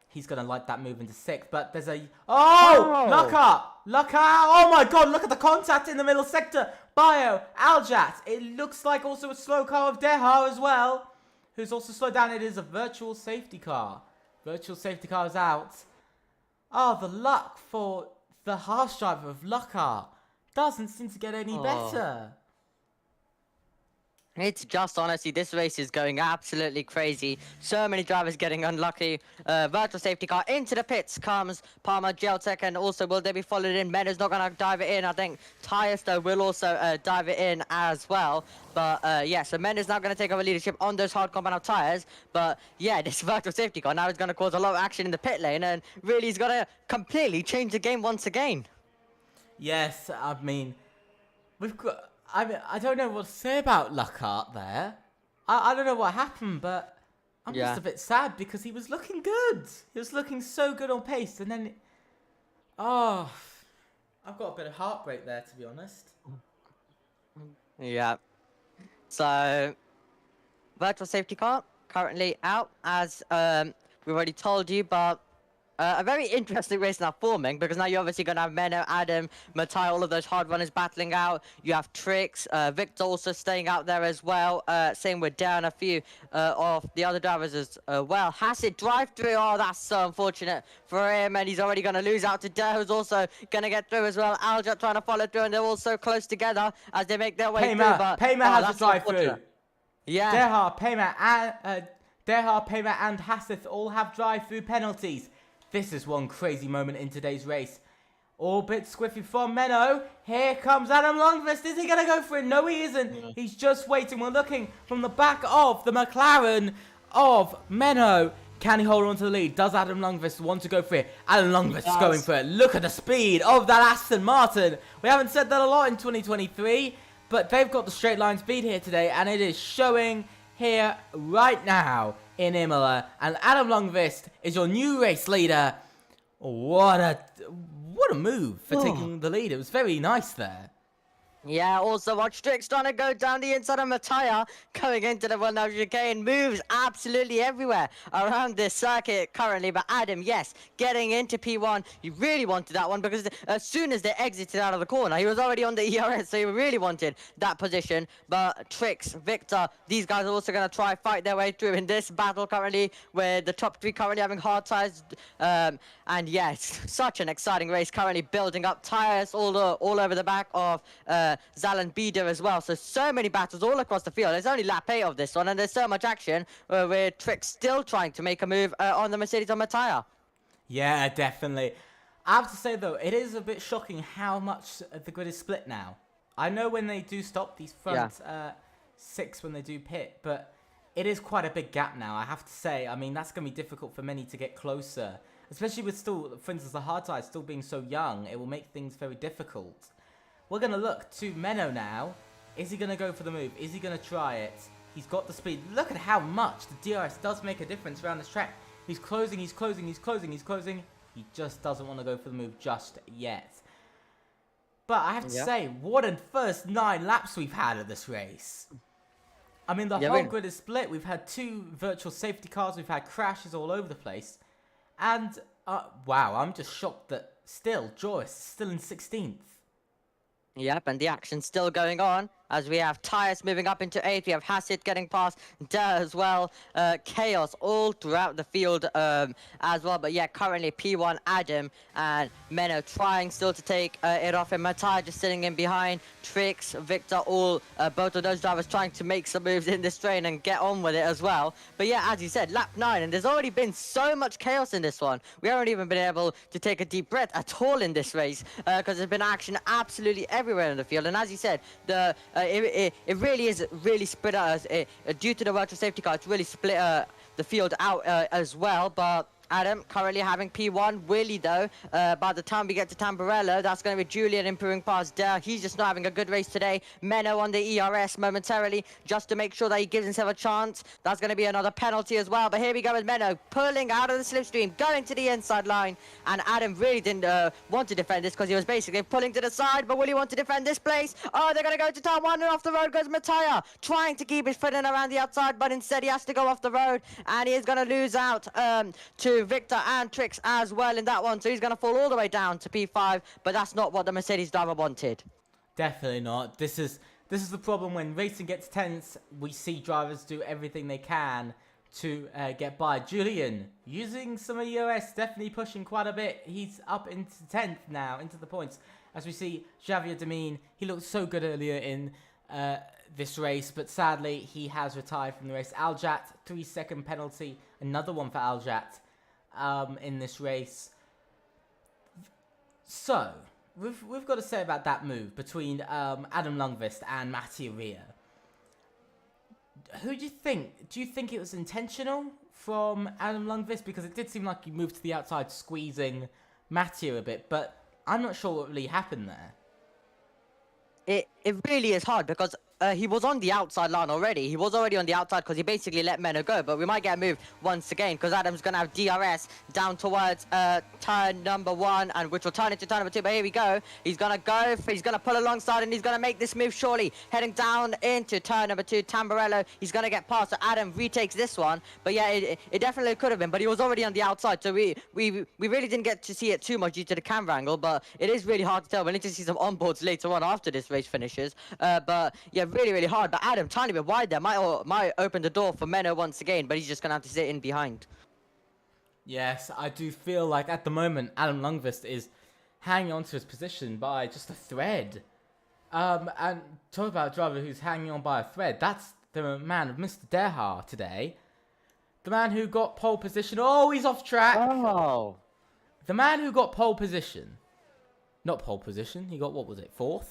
he's going to like that move into 6th. But there's a... Oh! Luck out! Oh my god, look at the contact in the middle sector. Aljat. It looks like also a slow car of Dehar as well. who's also slowed down. It is a virtual safety car. Virtual safety car is out. Oh, the luck for the harsh driver of Luckar doesn't seem to get any better. It's just honestly, this race is going absolutely crazy. So many drivers getting unlucky. Virtual safety car into the pits comes Palmer, Geltec, and also will they be followed in? Mena's not going to dive it in. I think Tyres though will also dive it in as well. But yeah, so Mena's now going to take over leadership on those hard compound Tyres. But yeah, this virtual safety car now is going to cause a lot of action in the pit lane, and really is going to completely change the game once again. Yes, I mean, we've got... I don't know what to say about Luckart there. I don't know what happened, but I'm just a bit sad because he was looking good. He was looking so good on pace, and then... Oh, I've got a bit of heartbreak there, to be honest. Yeah. So, virtual safety car currently out, as we've already told you, but a very interesting race now forming, because now you're obviously going to have Menno, Adam, Matai, all of those hard runners battling out. You have Trix, Victor also staying out there as well. Same with Darren, a few of the other drivers as well. Hasid drive through. Oh, that's so unfortunate for him, and he's already going to lose out to Dare, who's also going to get through as well. Aljat trying to follow through, and they're all so close together as they make their way through. But Payma has a drive through. Yeah. Dehar, Payma, and Hasith all have drive-through penalties. This is one crazy moment in today's race. All bit squiffy from Menno. Here comes Adam Longfist. Is he going to go for it? No, he isn't. Yeah. He's just waiting. We're looking from the back of the McLaren of Menno. Can he hold on to the lead? Does Adam Longfist want to go for it? Adam Longfist is going for it. Look at the speed of that Aston Martin. We haven't said that a lot in 2023, but they've got the straight line speed here today, and it is showing here right now in Imola, and Adam Longfist is your new race leader. What a move for taking the lead. It was very nice there. Yeah, also watch Trix trying to go down the inside of Mattia, going into the one now chicane, moves absolutely everywhere around this circuit currently. But Adam, yes, getting into P1, he really wanted that one, because as soon as they exited out of the corner, he was already on the ERS, so he really wanted that position. But Trix, Victor, these guys are also going to try fight their way through in this battle currently, where the top three currently having hard tires. And yes, such an exciting race currently building up. Tires all over the back of Zalan Bieder as well. So many battles all across the field. There's only lap 8 of this one, and there's so much action with Trix still trying to make a move on the Mercedes on Mattia. Yeah, definitely. I have to say, though, it is a bit shocking how much the grid is split now. I know when they do stop these front 6 when they do pit, but it is quite a big gap now, I have to say. I mean, that's going to be difficult for many to get closer, especially with still, for instance, the hard tires still being so young. It will make things very difficult. We're going to look to Menno now. Is he going to go for the move? Is he going to try it? He's got the speed. Look at how much the DRS does make a difference around this track. He's closing, he's closing, he's closing, he's closing. He just doesn't want to go for the move just yet. But I have to say, what a first 9 laps we've had of this race. I mean, the whole grid is split. We've had 2 virtual safety cars. We've had crashes all over the place. And, wow, I'm just shocked that still, Joyce is still in 16th. Yep, and the action's still going on as we have Tyres moving up into 8th. We have Hasid getting past Dare as well. Chaos all throughout the field as well. But yeah, currently P1 Adam and Menno trying still to take it off, and Matai just sitting in behind. Trix, Victor, all both of those drivers trying to make some moves in this train and get on with it as well. But yeah, as you said, lap 9, and there's already been so much chaos in this one. We haven't even been able to take a deep breath at all in this race, because there's been action absolutely everywhere in the field. And as you said, it really is really split out due to the virtual safety car. It's really split the field out as well. But Adam currently having P1. Willie, though, by the time we get to Tamburello, that's going to be Julian improving past Dare. He's just not having a good race today. Menno on the ERS momentarily, just to make sure that he gives himself a chance. That's going to be another penalty as well. But here we go with Menno pulling out of the slipstream, going to the inside line. And Adam really didn't want to defend this, because he was basically pulling to the side. But will he want to defend this place? Oh, they're going to go to turn 1, and off the road goes Mattia, trying to keep his foot in around the outside, but instead he has to go off the road, and he is going to lose out to Victor and Trix as well in that one. So he's going to fall all the way down to P5, but that's not what the Mercedes driver wanted. Definitely not. This is This is the problem when racing gets tense. We see drivers do everything they can to get by. Julian, using some EOS, definitely pushing quite a bit. He's up into 10th now, into the points. As we see Javier Demine, he looked so good earlier in this race, but sadly he has retired from the race. Aljat, 3-second penalty, another one for Aljat in this race. So, we've got to say about that move between Adam Lundqvist and Mattia Ria. Who do you think? Do you think it was intentional from Adam Lundqvist? Because it did seem like he moved to the outside, squeezing Mattia a bit, but I'm not sure what really happened there. It really is hard because he was on the outside line already. He was already on the outside because he basically let Menno go. But we might get a move once again because Adam's going to have DRS down towards turn number 1, and which will turn into turn number 2. But here we go. He's going to he's going to pull alongside and he's going to make this move surely. Heading down into turn number 2, Tamburello. He's going to get past. So Adam retakes this one. But yeah, it definitely could have been. But he was already on the outside. So we really didn't get to see it too much due to the camera angle. But it is really hard to tell. We'll need to see some onboards later on after this race finishes. But yeah, really hard. But Adam, tiny bit wide there, might open the door for Menno once again, but he's just gonna have to sit in behind. Yes, I do feel like at the moment Adam Lundqvist is hanging on to his position by just a thread. And talk about a driver who's hanging on by a thread. That's the man of Mr. Derhar today. The man who got pole position. Oh, he's off track. Oh. The man who got pole position. Not pole position. He got, what was it, 4th?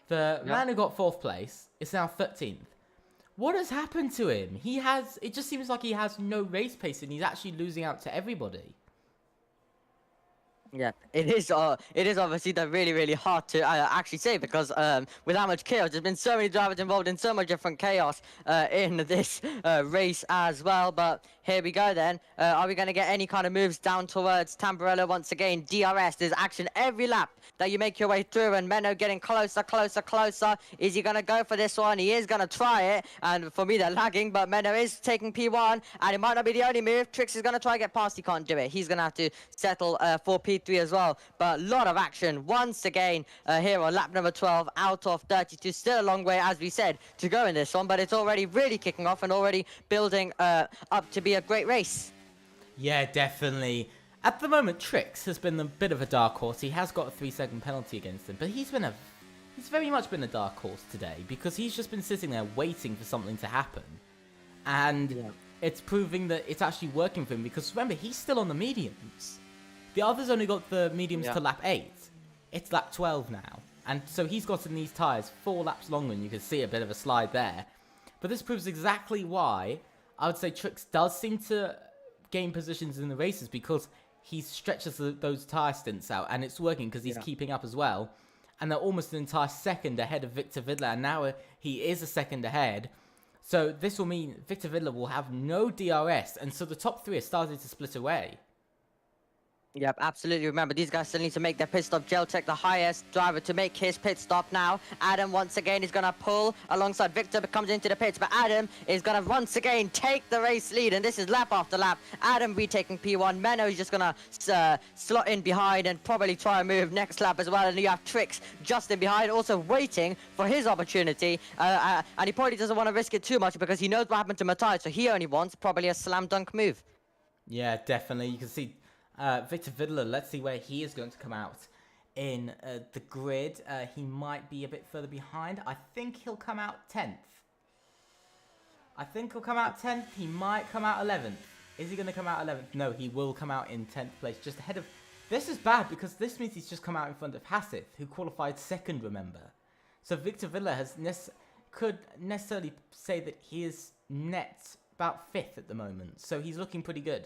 The man who got 4th place is now 13th. What has happened to him? It just seems like he has no race pace and he's actually losing out to everybody. Yeah, it is obviously really hard to actually say because with how much chaos, there's been so many drivers involved in so much different chaos in this race as well. But here we go then. Are we going to get any kind of moves down towards Tamburello once again? DRS, there's action every lap that you make your way through, and Menno getting closer. Is he going to go for this one? He is going to try it, and for me they're lagging, but Menno is taking P1, and it might not be the only move. Trix is going to try to get past, he can't do it. He's going to have to settle for P3 as well, but a lot of action once again here on lap number 12 out of 32. Still a long way, as we said, to go in this one, but it's already really kicking off and already building up to be a great race. Yeah, definitely. At the moment, Trix has been a bit of a dark horse. He has got a 3-second penalty against him, but he's very much been a dark horse today because he's just been sitting there waiting for something to happen. And it's proving that it's actually working for him because remember, he's still on the mediums. The others only got the mediums to lap 8. It's lap 12 now. And so he's gotten these tyres 4 laps longer, and you can see a bit of a slide there. But this proves exactly why I would say Trix does seem to gain positions in the races because he stretches those tyre stints out, and it's working because he's keeping up as well. And they're almost an entire second ahead of Victor Vidler, and now he is a second ahead. So this will mean Victor Vidler will have no DRS, and so the top 3 are starting to split away. Yep, absolutely. Remember, these guys still need to make their pit stop. Geltech, the highest driver to make his pit stop now. Adam, once again, is going to pull alongside Victor, but comes into the pits. But Adam is going to once again take the race lead, and this is lap after lap. Adam retaking P1. Menno is just going to slot in behind and probably try and move next lap as well. And you have Trix just in behind, also waiting for his opportunity. And he probably doesn't want to risk it too much because he knows what happened to Matthias, so he only wants probably a slam dunk move. Yeah, definitely. You can see Victor Vidler, let's see where he is going to come out in the grid. He might be a bit further behind. I think he'll come out 10th. He might come out 11th. Is he going to come out 11th? No, he will come out in 10th place, just ahead of... This is bad because this means he's just come out in front of Hassith, who qualified 2nd, remember. So Victor Vidler could necessarily say that he is net about 5th at the moment. So he's looking pretty good.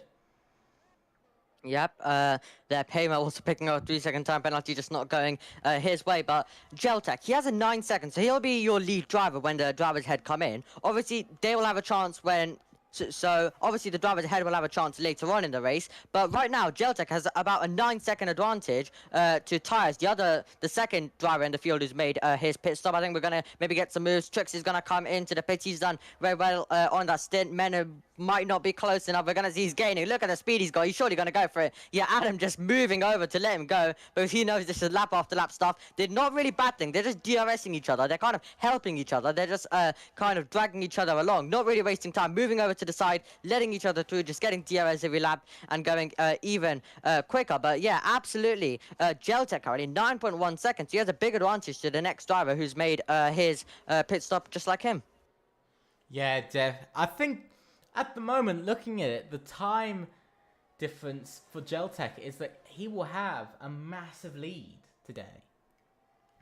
Yep, their Payma also picking up a 3-second time penalty, just not going his way. But Geltech, he has a 9 seconds, so he'll be your lead driver when the drivers ahead come in. Obviously, they will have a chance when... So obviously the drivers ahead will have a chance later on in the race, but right now Geltech has about a 9-second advantage to Tyres, the second driver in the field who's made his pit stop. I think we're gonna maybe get some moves. Trix is gonna come into the pits. He's done very well on that stint. Menno might not be close enough. We're going to see he's gaining. Look at the speed he's got. He's surely going to go for it. Yeah, Adam just moving over to let him go. But he knows this is lap after lap stuff. They're not really battling. They're just DRSing each other. They're kind of helping each other. They're just kind of dragging each other along. Not really wasting time. Moving over to the side, letting each other through, just getting DRS every lap and going even quicker. But yeah, absolutely. Geltec currently 9.1 seconds. He has a big advantage to the next driver who's made his pit stop just like him. Yeah, Dev. I think at the moment, looking at it, the time difference for Geltec is that he will have a massive lead today.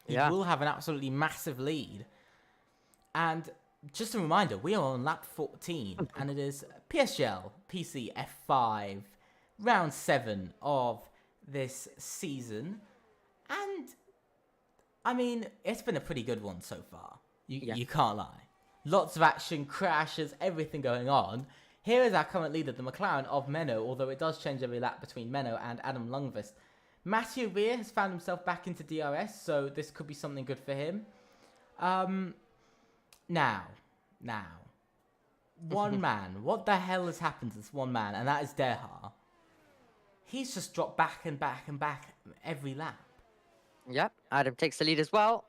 He will have an absolutely massive lead. And just a reminder, we are on lap 14, and it is PSGL PC F5, round 7 of this season. And, I mean, it's been a pretty good one so far. You can't lie. Lots of action, crashes, everything going on. Here is our current leader, the McLaren of Menno, although it does change every lap between Menno and Adam Lundqvist. Mathieu Weir has found himself back into DRS, so this could be something good for him. Now, one man. What the hell has happened to this one man? And that is Derha. He's just dropped back and back and back every lap. Yep, Adam takes the lead as well,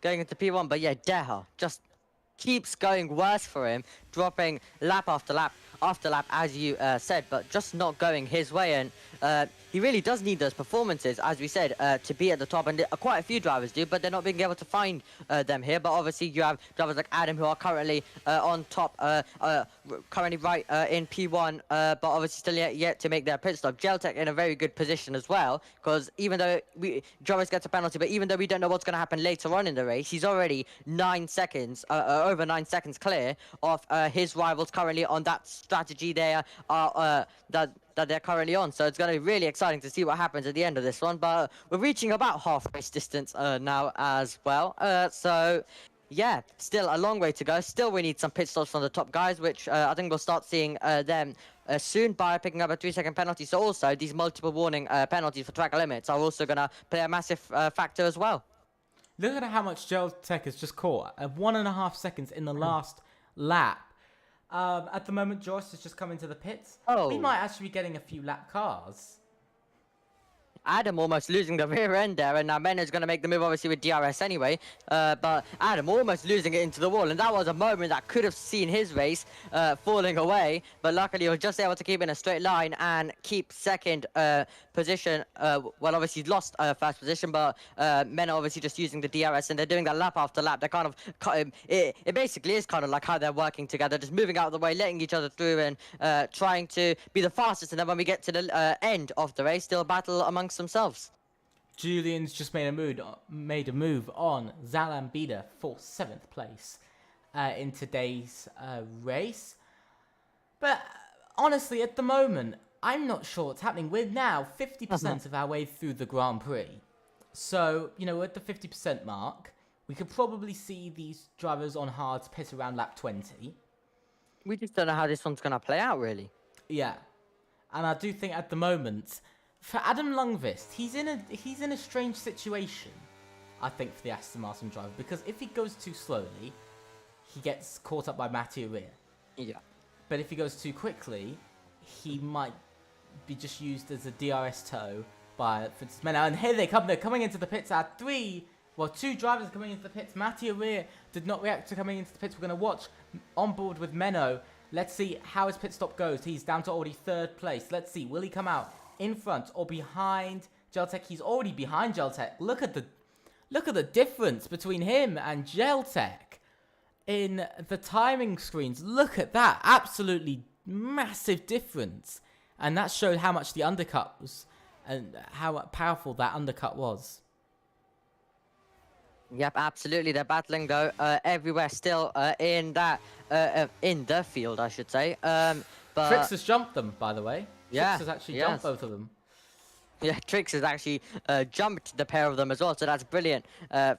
going into P1. But yeah, Derha just keeps going worse for him, dropping lap after lap after lap, as you said, but just not going his way. And he really does need those performances, as we said, to be at the top. And quite a few drivers do, but they're not being able to find them here. But obviously, you have drivers like Adam who are currently on top, currently right in P1, but obviously still yet to make their pit stop. Geltec in a very good position as well, because even though Joris gets a penalty, but even though we don't know what's going to happen later on in the race, he's already 9 seconds, over 9 seconds clear of his rivals currently on that strategy there that they're currently on. So it's going to be really exciting to see what happens at the end of this one. But we're reaching about half race distance now as well. So yeah, still a long way to go. Still, we need some pit stops from the top guys, which I think we'll start seeing them soon by picking up a 3-second penalty. So also, these multiple warning penalties for track limits are also going to play a massive factor as well. Look at how much Geltec has just caught. 1.5 seconds in the last lap. At the moment, Joyce has just come into the pits. We might actually be getting a few lap cars. Adam almost losing the rear end there, and now Menno's going to make the move, obviously, with DRS anyway. But Adam almost losing it into the wall, and that was a moment that could have seen his race falling away. But luckily, he was just able to keep in a straight line and keep second position. Well, obviously, he's lost first position, but Menno obviously just using the DRS, and they're doing that lap after lap. They're kind of, it basically is kind of like how they're working together, just moving out of the way, letting each other through, and trying to be the fastest. And then when we get to the end of the race, still battle amongst themselves. Julian's just made a move on Zalambida for 7th place in today's race. But honestly, at the moment, I'm not sure what's happening. We're now 50% of our way through the Grand Prix. So, you know, we're at the 50% mark. We could probably see these drivers on hards pit around lap 20. We just don't know how this one's going to play out, really. Yeah. And I do think at the moment, for Adam Lundqvist, he's in a strange situation, I think, for the Aston Martin driver, because if he goes too slowly, he gets caught up by Mathieu Weir. Yeah. But if he goes too quickly, he might be just used as a DRS tow by, for instance, Menno. And here they come, they're coming into the pits at 2 drivers coming into the pits. Mathieu Weir did not react to coming into the pits. We're going to watch on board with Menno. Let's see how his pit stop goes. He's down to already 3rd place. Let's see, will he come out in front or behind Geltec? He's already behind Geltec. Look at the difference between him and Geltec in the timing screens. Look at that, absolutely massive difference, and that showed how much the undercut was and how powerful that undercut was. Yep, absolutely. They're battling though everywhere still in that in the field, I should say. But Trix has jumped them, by the way. Yeah, Trix has actually jumped both of them. Yeah, Trix has actually jumped the pair of them as well, so that's brilliant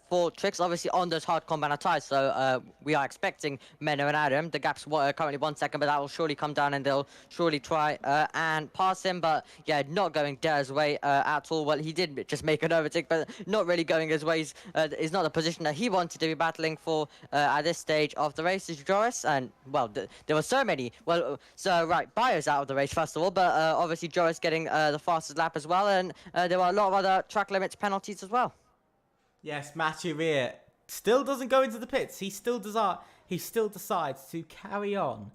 for Trix. Obviously on those hard combat ties, so we are expecting Menno and Adam. The gap's currently 1 second, but that will surely come down and they'll surely try and pass him. But yeah, not going Dare's way at all. Well, he did just make an overtake, but not really going his ways. Is not the position that he wanted to be battling for at this stage of the race. Is Joris, and well, there were so many. Well, so right, Bio's out of the race first of all, but obviously Joris getting the fastest lap as well. And there were a lot of other track limits penalties as well. Yes, Matthew Rear still doesn't go into the pits. He still decides to carry on.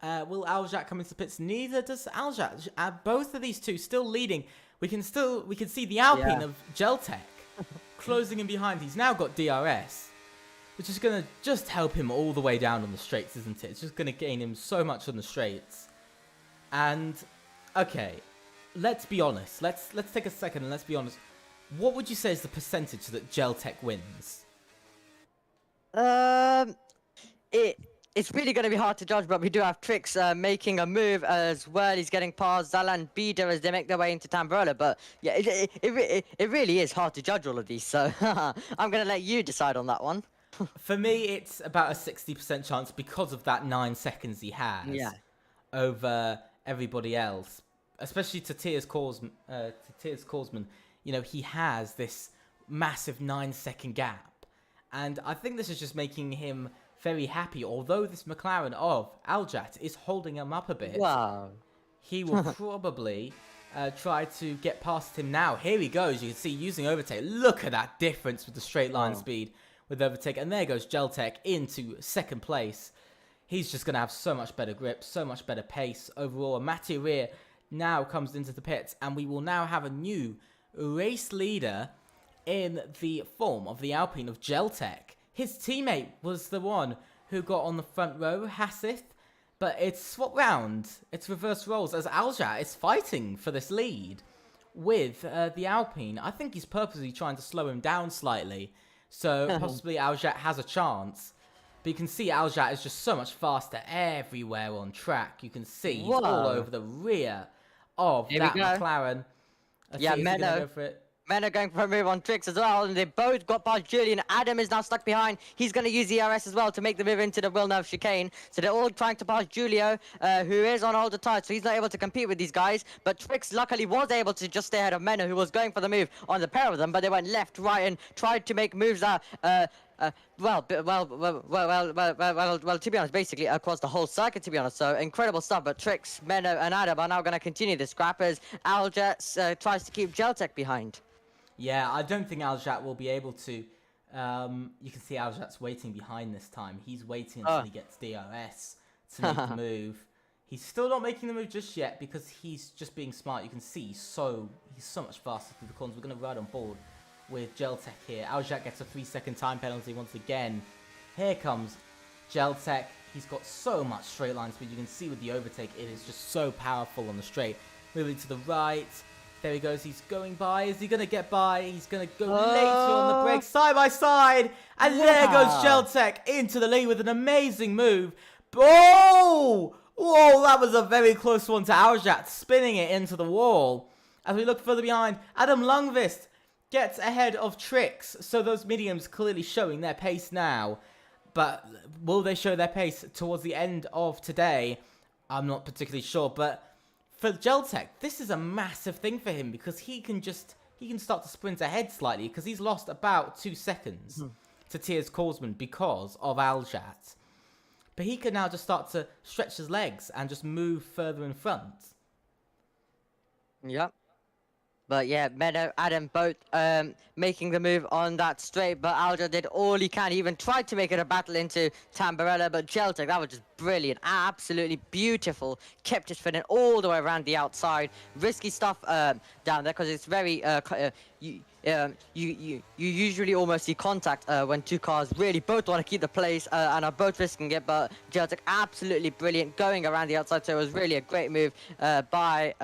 Will Aljat come into the pits? Neither does Aljat. Both of these two still leading. We can see the Alpine of Geltec closing in behind. He's now got DRS, which is going to just help him all the way down on the straights, isn't it? It's just going to gain him so much on the straights. And okay, let's be honest. Let's take a second and let's be honest. What would you say is the percentage that Geltec wins? It's really going to be hard to judge, but we do have Trix making a move as well. He's getting past Zalan Bida as they make their way into Tamburello. But yeah, it really is hard to judge all of these. So I'm going to let you decide on that one. For me, it's about a 60% chance because of that 9 seconds he has over everybody else. Especially to Tiers Korsman, you know, he has this massive 9-second gap. And I think this is just making him very happy. Although this McLaren of Aljat is holding him up a bit, Wow. he will probably try to get past him now. Here he goes. You can see using overtake. Look at that difference with the straight line speed with overtake. And there goes Geltec into second place. He's just going to have so much better grip, so much better pace overall. And Matty Rear now comes into the pits, and we will now have a new race leader in the form of the Alpine of Geltec. His teammate was the one who got on the front row, Hassith, but it's swapped round. It's reverse roles as Aljat is fighting for this lead with the Alpine. I think he's purposely trying to slow him down slightly, so possibly Aljat has a chance. But you can see Aljat is just so much faster everywhere on track. You can see he's all over the rear of that McLaren. Yeah, Menno. Menno going for a move on Trix as well, and they both got past Julian. Adam is now stuck behind. He's going to use the ERS as well to make the move into the Villeneuve chicane. So they're all trying to pass Julio, who is on older tires, so he's not able to compete with these guys. But Trix luckily was able to just stay ahead of Menno, who was going for the move on the pair of them, but they went left, right, and tried to make moves that well, to be honest, basically across the whole circuit, to be honest. So incredible stuff. But Trix, Menno, and Adam are now going to continue this scrap as Aljat tries to keep Geltec behind. Yeah, I don't think Aljat will be able to. You can see Aljat's waiting behind this time. He's waiting until he gets DRS to make the move. He's still not making the move just yet because he's just being smart. You can see he's so much faster through the corners. We're going to ride on board with Geltec here. Aljat gets a 3-second time penalty once again. Here comes Geltec. He's got so much straight line speed. You can see with the overtake, it is just so powerful on the straight. Moving to the right. There he goes. He's going by. Is he going to get by? He's going to go later on the brakes, side by side. And there goes Geltec into the lead with an amazing move. Oh! Whoa, that was a very close one to Aljat, spinning it into the wall. As we look further behind, Adam Lundqvist gets ahead of Trix. So those mediums clearly showing their pace now. But will they show their pace towards the end of today? I'm not particularly sure, but for Geltec, this is a massive thing for him because he can start to sprint ahead slightly because he's lost about 2 seconds to Tiers Korsman because of Aljat. But he can now just start to stretch his legs and just move further in front. Yep. But yeah, Menno, Adam both making the move on that straight, but Aljat did all he can. He even tried to make it a battle into Tamburello, but Geltec, that was just brilliant. Absolutely beautiful. Kept his fitting all the way around the outside. Risky stuff down there because it's very... you usually almost see contact when two cars really both want to keep the place and are both risking it, but Geltec absolutely brilliant going around the outside, so it was really a great move by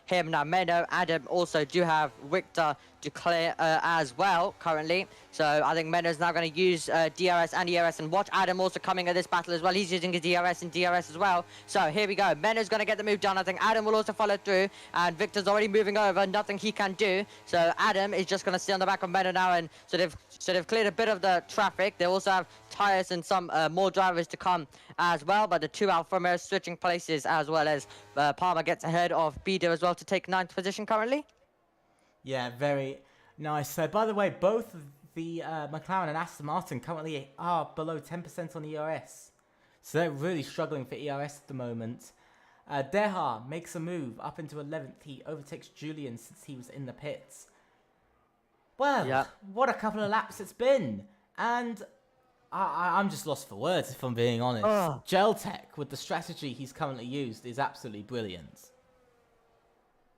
him. Now Menno, Adam also do have Victor to clear as well currently. So I think Menno's now going to use DRS and ERS, and watch Adam also coming at this battle as well. He's using his DRS and DRS as well. So here we go. Menno's going to get the move done. I think Adam will also follow through, and Victor's already moving over. Nothing he can do. So Adam is just going to stay on the back of Menno now, and so they've cleared a bit of the traffic. They also have tires and some more drivers to come as well, but the two Alfa Romeos switching places, as well as Palmer gets ahead of Bido as well to take 9th position currently. Yeah, very nice. So, by the way, both of the McLaren and Aston Martin currently are below 10% on ERS. So they're really struggling for ERS at the moment. Deha makes a move up into 11th. He overtakes Julian since he was in the pits. Well, yeah. What a couple of laps it's been. And I'm just lost for words, if I'm being honest. Geltech, with the strategy he's currently used, is absolutely brilliant.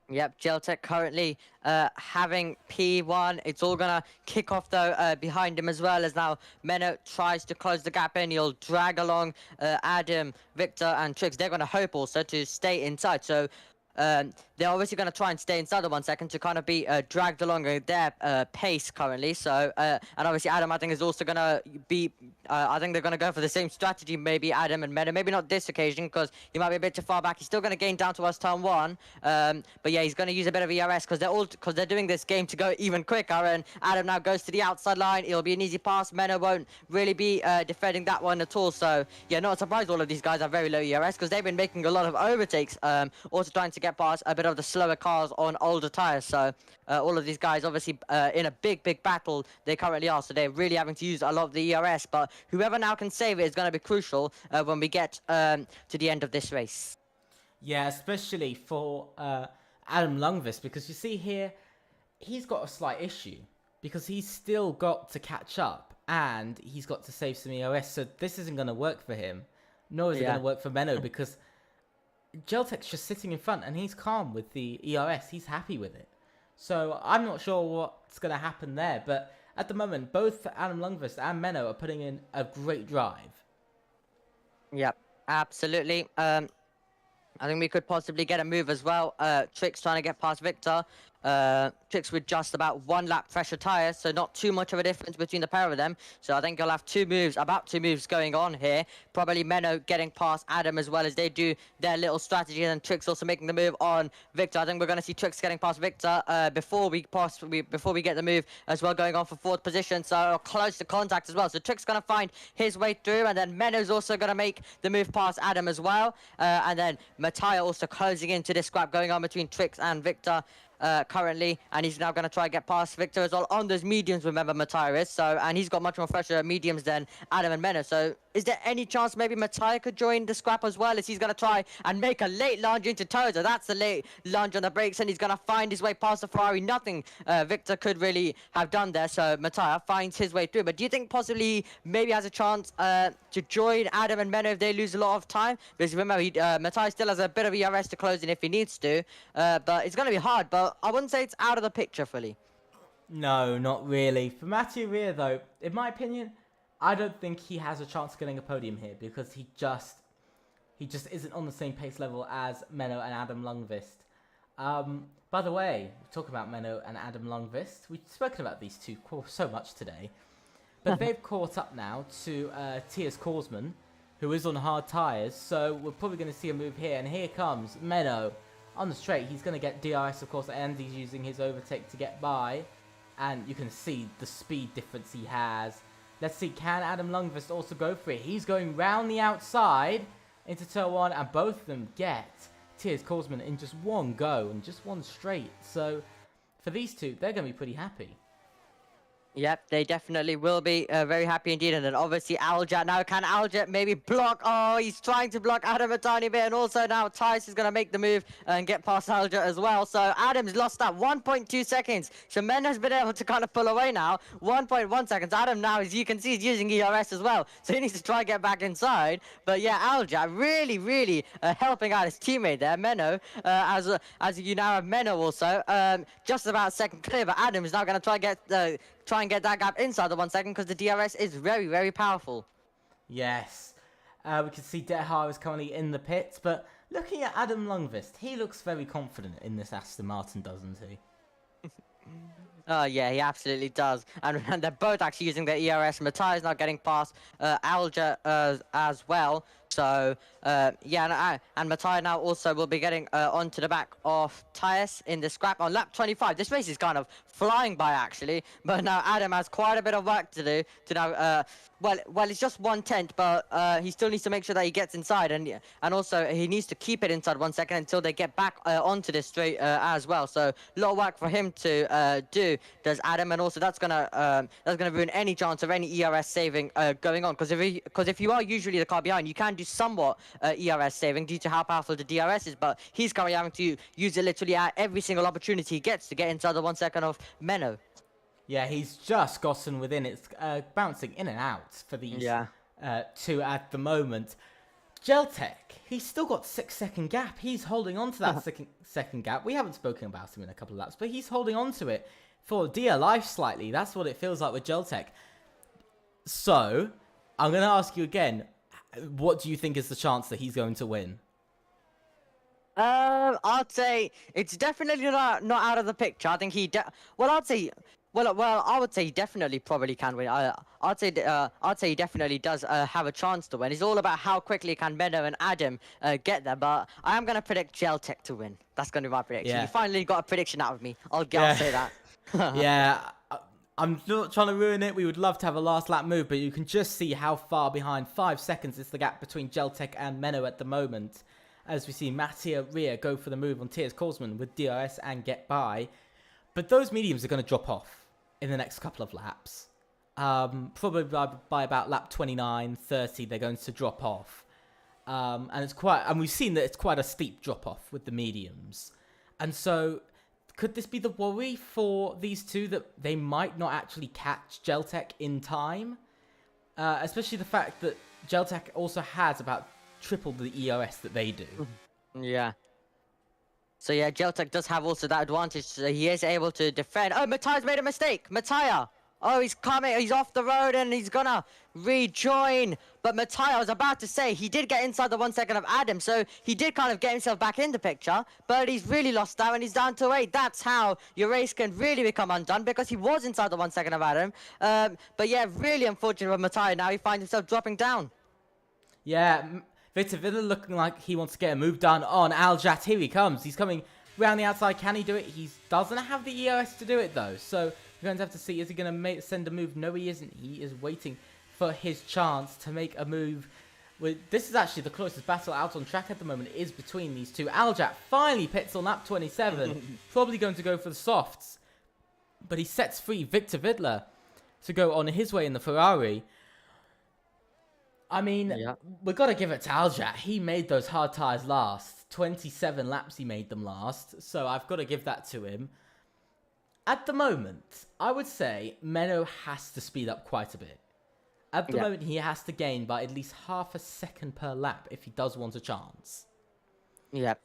Yep, Geltech currently having P1. It's all going to kick off, though, behind him as well, as now Menno tries to close the gap in. He'll drag along Adam, Victor, and Trix. They're going to hope also to stay inside. So they're obviously going to try and stay inside the 1 second to kind of be dragged along at their pace currently. So, and obviously Adam, I think, is also going to be, I think they're going to go for the same strategy, maybe Adam and Menno. Maybe not this occasion, because he might be a bit too far back. He's still going to gain down towards turn 1. But yeah, he's going to use a bit of ERS, because they're doing this game to go even quicker. And Adam now goes to the outside line. It'll be an easy pass. Menno won't really be defending that one at all. So yeah, not surprised all of these guys have very low ERS, because they've been making a lot of overtakes, also trying to get past a bit of the slower cars on older tires. So all of these guys obviously in a big battle they currently are, so they're really having to use a lot of the ERS, but whoever now can save it is going to be crucial when we get to the end of this race. Yeah, especially for Adam Lundqvist, because you see here he's got a slight issue, because he's still got to catch up and he's got to save some ERS, so this isn't going to work for him, nor is it going to work for Menno, because Geltech's just sitting in front and he's calm with the ERS. He's happy with it. So I'm not sure what's going to happen there. But at the moment, both Adam Lundqvist and Menno are putting in a great drive. Yep, absolutely. I think we could possibly get a move as well. Trix trying to get past Victor. Trix with just about 1 lap fresher tyres, so not too much of a difference between the pair of them. So I think you'll have about two moves going on here. Probably Menno getting past Adam as well as they do their little strategy, and then Trix also making the move on Victor. I think we're going to see Trix getting past Victor before we get the move as well, going on for 4th position. So close to contact as well. So Trix going to find his way through, and then Menno's also going to make the move past Adam as well. And then Mattia also closing into this scrap going on between Trix and Victor currently, and he's now going to try and get past Victor as well on those mediums. Remember, Mattia is, so, and he's got much more fresher mediums than Adam and Menno. So is there any chance maybe Mattia could join the scrap as well, as he's going to try and make a late lunge into Toza? That's the late lunge on the brakes, and he's going to find his way past the Ferrari. Nothing Victor could really have done there, so Mattia finds his way through. But do you think possibly maybe has a chance to join Adam and Menno if they lose a lot of time? Because remember, Mattia still has a bit of ERS to close in if he needs to, but it's going to be hard. But I wouldn't say it's out of the picture fully. No, not really. For Mattia Rea, though, in my opinion, I don't think he has a chance of getting a podium here, because he just isn't on the same pace level as Menno and Adam Lundqvist. By the way, we talk about Menno and Adam Lundqvist. We've spoken about these two so much today, but they've caught up now to Tiers Korsman, who is on hard tyres. So we're probably going to see a move here, and here comes Menno. On the straight, he's going to get DRS, of course, and he's using his overtake to get by. And you can see the speed difference he has. Let's see, can Adam Lundqvist also go for it? He's going round the outside into turn 1, and both of them get Tiers Korsman in just one go and just one straight. So for these two, they're going to be pretty happy. Yep, they definitely will be very happy indeed. And then obviously Aljat. Now can Aljat maybe block? Oh, he's trying to block Adam a tiny bit. And also now Tice is going to make the move and get past Aljat as well. So Adam's lost that 1.2 seconds. So Men has been able to kind of pull away now. 1.1 seconds. Adam now, as you can see, is using ERS as well. So he needs to try and get back inside. But yeah, Aljat really helping out his teammate there, Menno. As you now have Menno also. Just about second clear. But Adam is now going to try and get that gap inside the 1 second, because the DRS is very powerful. Yes. We can see Dehar is currently in the pits, but looking at Adam Lundqvist, he looks very confident in this Aston Martin, doesn't he? Oh yeah, he absolutely does, and they're both actually using their ERS. Matthias not getting past Alja as well. So yeah, and Matthias now also will be getting onto the back of Tyus in the scrap on lap 25. This race is kind of flying by actually, but now Adam has quite a bit of work to do to now. Well, it's just 1/10, but he still needs to make sure that he gets inside, and also he needs to keep it inside 1 second until they get back onto this straight as well. So a lot of work for him to do, does Adam, and also that's gonna ruin any chance of any ERS saving going on. Because if you are usually the car behind, you can do somewhat ERS saving due to how powerful the DRS is, but he's currently having to use it literally at every single opportunity he gets to get inside the 1 second of Menno. Yeah, he's just gotten within. It's bouncing in and out for these two at the moment. Geltec, he's still got 6-second gap. He's holding on to that second gap. We haven't spoken about him in a couple of laps, but he's holding on to it for dear life slightly. That's what it feels like with Geltec. So, I'm going to ask you again, what do you think is the chance that he's going to win? I'd say it's definitely not out of the picture. I think I would say he definitely probably can win. I'd say he definitely does have a chance to win. It's all about how quickly can Menno and Adam get there. But I am gonna predict Geltec to win. That's gonna be my prediction. Yeah. You finally got a prediction out of me. I'll say that. Yeah, I'm not trying to ruin it. We would love to have a last lap move, but you can just see how far behind. 5 seconds is the gap between Geltec and Menno at the moment. As we see Mattia Ria go for the move on Tiers Korsman with DRS and get by. But those mediums are going to drop off in the next couple of laps. Probably by about lap 29, 30, they're going to drop off. And we've seen that it's quite a steep drop off with the mediums. And so, could this be the worry for these two that they might not actually catch Geltec in time? Especially the fact that Geltec also has about triple the EOS that they do. Yeah. So yeah, Geltec does have also that advantage. So he is able to defend. Oh, Matthias made a mistake. Matthias. Oh, he's coming. He's off the road and he's gonna rejoin. But Matthias, I was about to say, he did get inside the 1 second of Adam. So he did kind of get himself back in the picture. But he's really lost out and he's down to 8. That's how your race can really become undone because he was inside the 1 second of Adam. But yeah, really unfortunate for Matthias. Now he finds himself dropping down. Yeah, Victor Villa looking like he wants to get a move done on Aljat. Here he comes. He's coming round the outside. Can he do it? He doesn't have the EOS to do it, though. So we're going to have to see. Is he going to send a move? No, he isn't. He is waiting for his chance to make a move. This is actually the closest battle out on track at the moment is between these two. Aljat finally pits on lap 27. Probably going to go for the softs. But he sets free Victor Vidler to go on his way in the Ferrari. I mean, we've got to give it to Aljat. He made those hard tyres last. 27 laps he made them last. So I've got to give that to him. At the moment, I would say Menno has to speed up quite a bit. At the moment, he has to gain by at least half a second per lap if he does want a chance. Yep.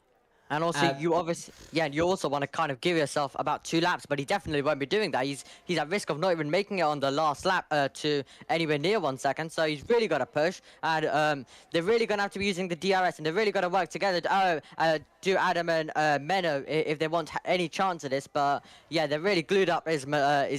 And also, you also want to kind of give yourself about 2 laps, but he definitely won't be doing that. He's at risk of not even making it on the last lap to anywhere near 1 second. So he's really got to push, and they're really going to have to be using the DRS, and they're really got to work together to do Adam and Menno if they want any chance of this. But yeah, they're really glued up is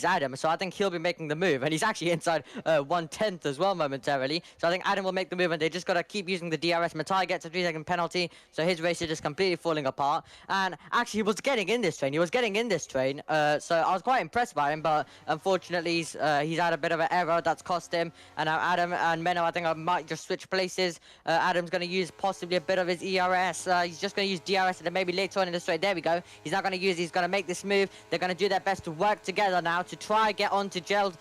Adam. So I think he'll be making the move, and he's actually inside 1/10 as well momentarily. So I think Adam will make the move, and they just got to keep using the DRS. Matai gets a 3-second penalty, so his race is just completely falling apart. And actually, he was getting in this train. So I was quite impressed by him, but unfortunately, he's had a bit of an error that's cost him. And now Adam and Menno, I think I might just switch places. Adam's going to use possibly a bit of his ERS. He's just going to use DRS, and then maybe later on in the straight. There we go. He's not going to use. He's going to make this move. They're going to do their best to work together now to try get onto Gel.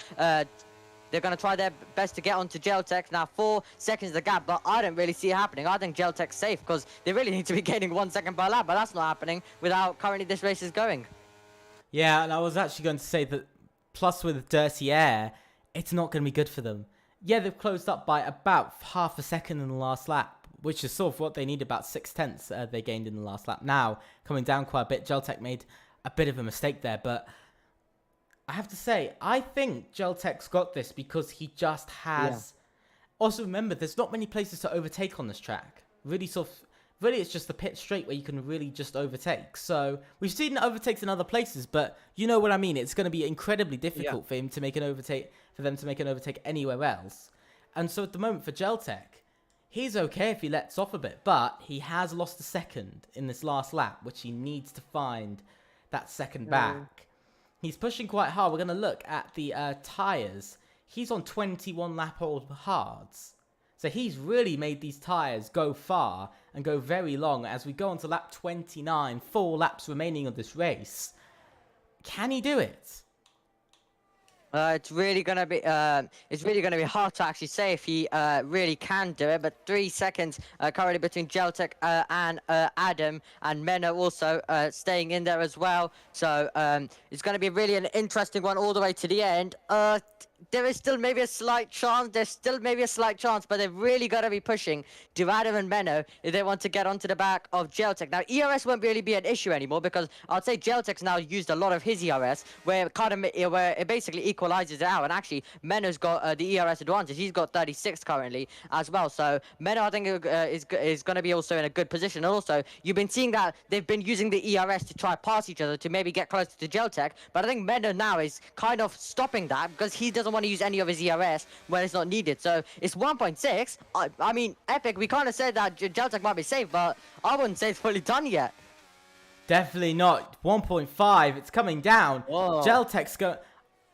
They're going to try their best to get onto Geltec. Now, 4 seconds the gap, but I don't really see it happening. I think Geltec's safe because they really need to be gaining 1 second per lap, but that's not happening with how currently this race is going. Yeah, and I was actually going to say that plus with dirty air, it's not going to be good for them. Yeah, they've closed up by about half a second in the last lap, which is sort of what they need, about 6/10 they gained in the last lap. Now, coming down quite a bit, Geltec made a bit of a mistake there, but I have to say, I think Geltec's got this because he just has... Yeah. Also, remember, there's not many places to overtake on this track. Really really it's just the pit straight where you can really just overtake. So we've seen overtakes in other places, but you know what I mean. It's going to be incredibly difficult for him to make an overtake, for them to make an overtake anywhere else. And so at the moment for Geltec, he's okay if he lets off a bit, but he has lost a second in this last lap, which he needs to find that second back. He's pushing quite hard. We're going to look at the tyres. He's on 21 lap-old hards. So he's really made these tyres go far and go very long as we go on to lap 29, 4 laps remaining of this race. Can he do it? It's really gonna be hard to actually say if he really can do it. But 3 seconds currently between Geltec and Adam, and Menno also staying in there as well. So it's gonna be really an interesting one all the way to the end. There is still maybe a slight chance. But they've really got to be pushing to Adam and Menno if they want to get onto the back of Geltec. Now, ERS won't really be an issue anymore because I'd say Geltec's now used a lot of his ERS where it basically equalizes it out. And actually, Menno's got the ERS advantage. He's got 36 currently as well. So Menno, I think, is going to be also in a good position. And also, you've been seeing that they've been using the ERS to try pass each other to maybe get closer to Geltec. But I think Menno now is kind of stopping that because he doesn't want to use any of his ERS when it's not needed. So it's 1.6. I mean, Epic, we kind of said that Geltec might be safe, but I wouldn't say it's fully done yet. Definitely not. 1.5. It's coming down. Whoa. Geltec's going...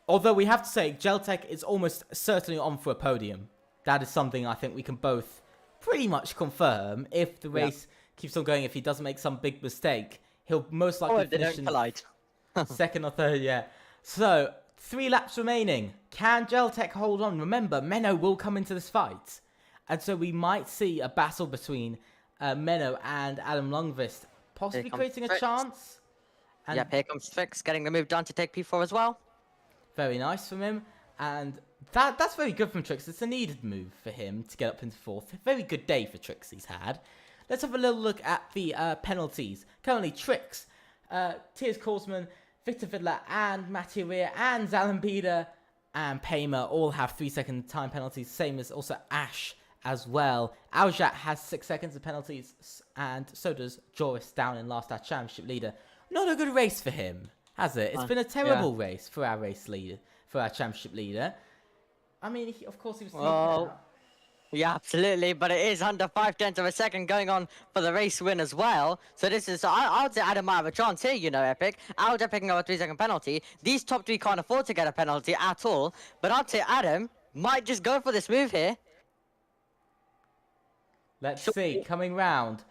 Although we have to say, Geltec is almost certainly on for a podium. That is something I think we can both pretty much confirm. If the race keeps on going, if he doesn't make some big mistake, he'll most likely finish in second or third, So, 3 laps remaining. Can Geltec hold on? Remember, Menno will come into this fight. And so we might see a battle between Menno and Adam Lundqvist, possibly creating a chance. And here comes Trix, getting the move done to take P4 as well. very nice from him. And that's very good from Trix. It's a needed move for him to get up into 4th. Very good day for Trix he's had. Let's have a little look at the penalties. Currently, Trix, Tiers Korsman, Victor Vidler, and Mattia Rea, and Zalambida, and Paymer all have 3-second time penalties. Same as also Ash as well. Aljat has 6 seconds of penalties, and so does Joris down in last, our championship leader. Not a good race for him, has it? It's been a terrible race for our race leader, for our championship leader. I mean, of course he was... Yeah, absolutely, but it is under 0.5 of a second going on for the race win as well. So this is, I would say Adam might have a chance here, you know, Epic. Aljat picking up a 3-second penalty. These top 3 can't afford to get a penalty at all, but I'd say Adam might just go for this move here. Let's see, coming round.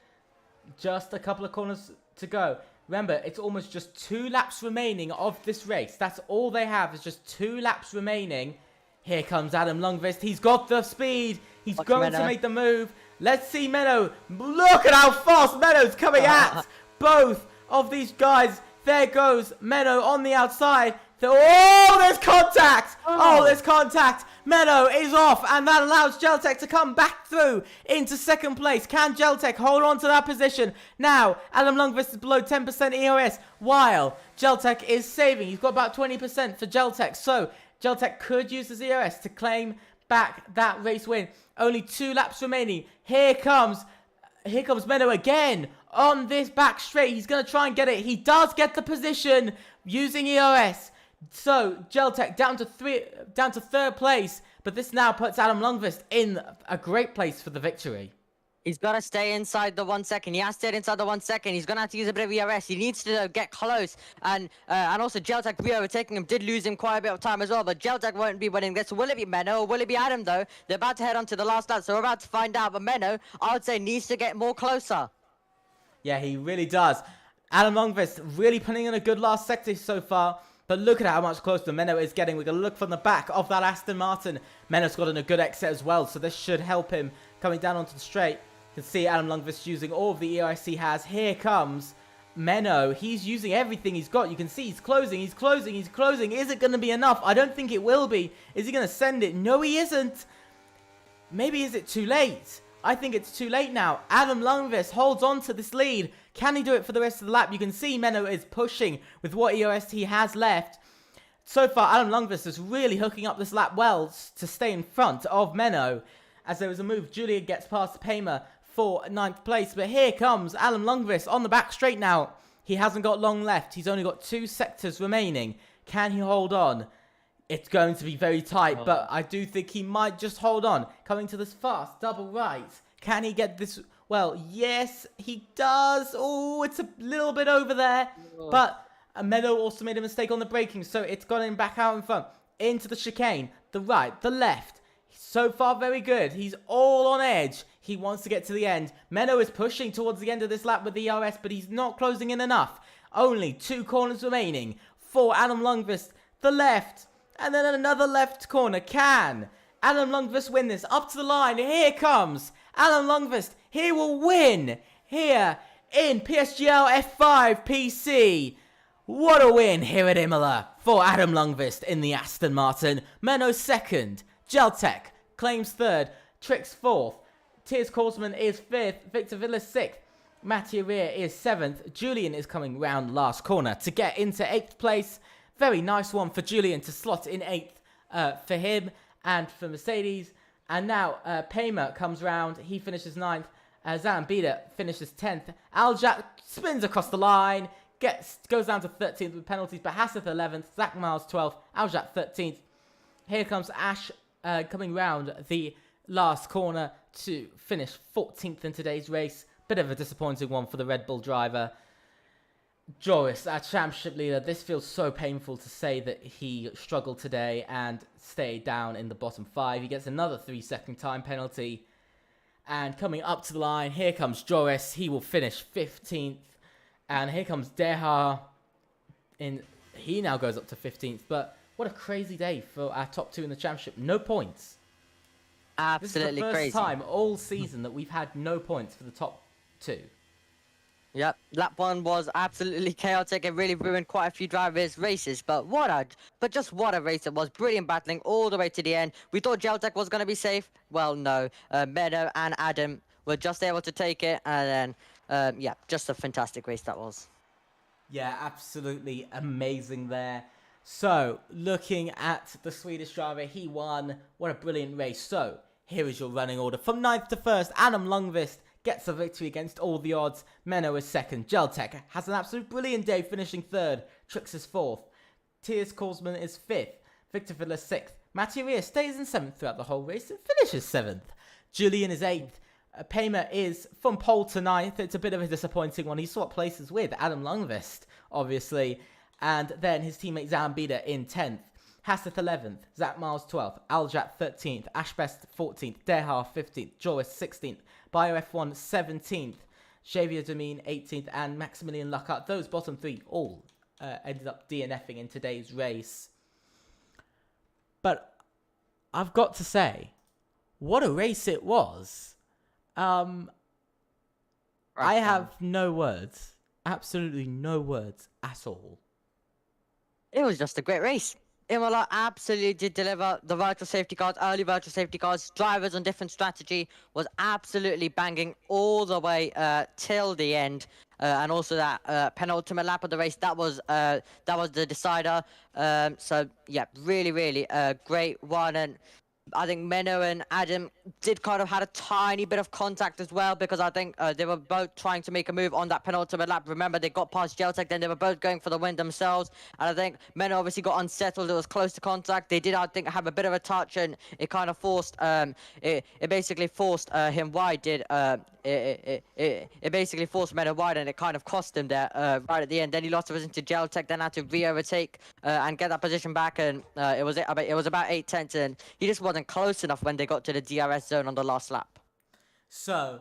Just a couple of corners to go. Remember, it's almost just 2 laps remaining of this race. That's all they have, is just 2 laps remaining. Here comes Adam Lundqvist. He's got the speed. He's going to make the move. Let's see Menno. Look at how fast Menno's coming at both of these guys. There goes Menno on the outside. Oh, there's contact. Oh, there's contact. Menno is off, and that allows Geltec to come back through into 2nd place. Can Geltec hold on to that position? Now, Adam Lundqvist is below 10% ERS, while Geltec is saving. He's got about 20% for Geltec, so Geltec could use his ERS to claim back that race win. Only 2 laps remaining. Here comes Menno again on this back straight. He's going to try and get it. He does get the position using ERS. So Geltec down to 3rd place, but this now puts Adam Lundqvist in a great place for the victory. He's got to stay inside the 1 second. He has to stay inside the 1 second. He's going to have to use a bit of ERS. He needs to get close. And also, Geltec re-overtaking him did lose him quite a bit of time as well. But Geltec won't be winning this. Will it be Menno or will it be Adam, though? They're about to head on to the last lap, so we're about to find out. But Menno, I would say, needs to get more closer. Yeah, he really does. Adam Lundqvist really putting in a good last sector so far. But look at how much closer Menno is getting. We're going to look from the back of that Aston Martin. Menno's got in a good exit as well, so this should help him coming down onto the straight. You can see Adam Lundqvist using all of the ERS he has. Here comes Menno. He's using everything he's got. You can see he's closing, he's closing, he's closing. Is it going to be enough? I don't think it will be. Is he going to send it? No, he isn't. Maybe is it too late? I think it's too late now. Adam Lundqvist holds on to this lead. Can he do it for the rest of the lap? You can see Menno is pushing with what ERS he has left. So far, Adam Lundqvist is really hooking up this lap well to stay in front of Menno. As there was a move, Julia gets past Paymer for 9th place. But here comes Adam Lundqvist on the back straight now. He hasn't got long left. He's only got 2 sectors remaining. Can he hold on? It's going to be very tight, but I do think he might just hold on. Coming to this fast double right. Can he get this? Well, yes, he does. Oh, it's a little bit over there. But Meadow also made a mistake on the braking, so it's got him back out in front. Into the chicane. The right, the left. So far, very good. He's all on edge. He wants to get to the end. Meadow is pushing towards the end of this lap with the ERS, but he's not closing in enough. Only 2 corners remaining for Adam Lundqvist. The left. And then another left corner. Can Adam Lundqvist win this? Up to the line. Here comes Adam Lundqvist. He will win here in PSGL F5 PC. What a win here at Imola for Adam Lundqvist in the Aston Martin. Menno 2nd. Geltec claims 3rd. Trix 4th. Tiers Korsman is 5th. Victor Villas 6th. Mattia Rear is 7th. Julian is coming round last corner to get into 8th place. Very nice one for Julian to slot in 8th for him and for Mercedes. And now Paymer comes round. He finishes 9th. Zambida finishes 10th. Aljat spins across the line. Goes down to 13th with penalties. But Hasseth 11th. Zach Miles 12th. Aljat 13th. Here comes Ash coming round the last corner to finish 14th in today's race. Bit of a disappointing one for the Red Bull driver. Joris, our championship leader, this feels so painful to say that he struggled today and stayed down in the bottom 5. He gets another 3-second time penalty. And coming up to the line, here comes Joris. He will finish 15th. And here comes Dehar. He now goes up to 15th. But what a crazy day for our top 2 in the championship. No points. Absolutely crazy. This is the first time all season that we've had no points for the top 2. Yep, lap 1 was absolutely chaotic. It really ruined quite a few drivers' races, but just what a race it was. Brilliant battling all the way to the end. We thought Geltec was going to be safe. Well, no. Meadow and Adam were just able to take it, and then, yeah, just a fantastic race that was. Yeah, absolutely amazing there. So, looking at the Swedish driver, he won. What a brilliant race. So, here is your running order. From 9th to 1st, Adam Lundqvist gets a victory against all the odds. Menno is 2nd. Geltec has an absolute brilliant day, finishing 3rd. Trix is 4th. Tiers Korsman is 5th. Victor Villa 6th. Mattia Rear stays in 7th throughout the whole race and finishes 7th. Julian is 8th. Paymer is from pole to 9th. It's a bit of a disappointing one. He swapped places with Adam Lundqvist, obviously. And then his teammate Zambida in 10th. Hasseth 11th. Zach Miles 12th. Aljat 13th. Ashbest 14th. Dehar 15th. Joris 16th. Bio F1 17th, Xavier Domine 18th, and Maximilian Lockhart. Those bottom 3 all ended up DNFing in today's race. But I've got to say, what a race it was. I have no words. Absolutely no words at all. It was just a great race. Imola absolutely did deliver the virtual safety cars, early virtual safety cars. Drivers on different strategy was absolutely banging all the way till the end, and also that penultimate lap of the race that was the decider. So yeah, really great one. And I think Menno and Adam did kind of had a tiny bit of contact as well, because I think they were both trying to make a move on that penultimate lap. Remember, they got past Geltec, then they were both going for the win themselves. And I think Menno obviously got unsettled. It was close to contact. They did, I think, have a bit of a touch, and it kind of forced, it basically forced him wide. It basically forced Menno wide, and it kind of cost him there right at the end. Then he lost a position to Geltec, then had to re-overtake and get that position back, and it was about 8/10, and he just wasn't close enough when they got to the DRS zone on the last lap. So,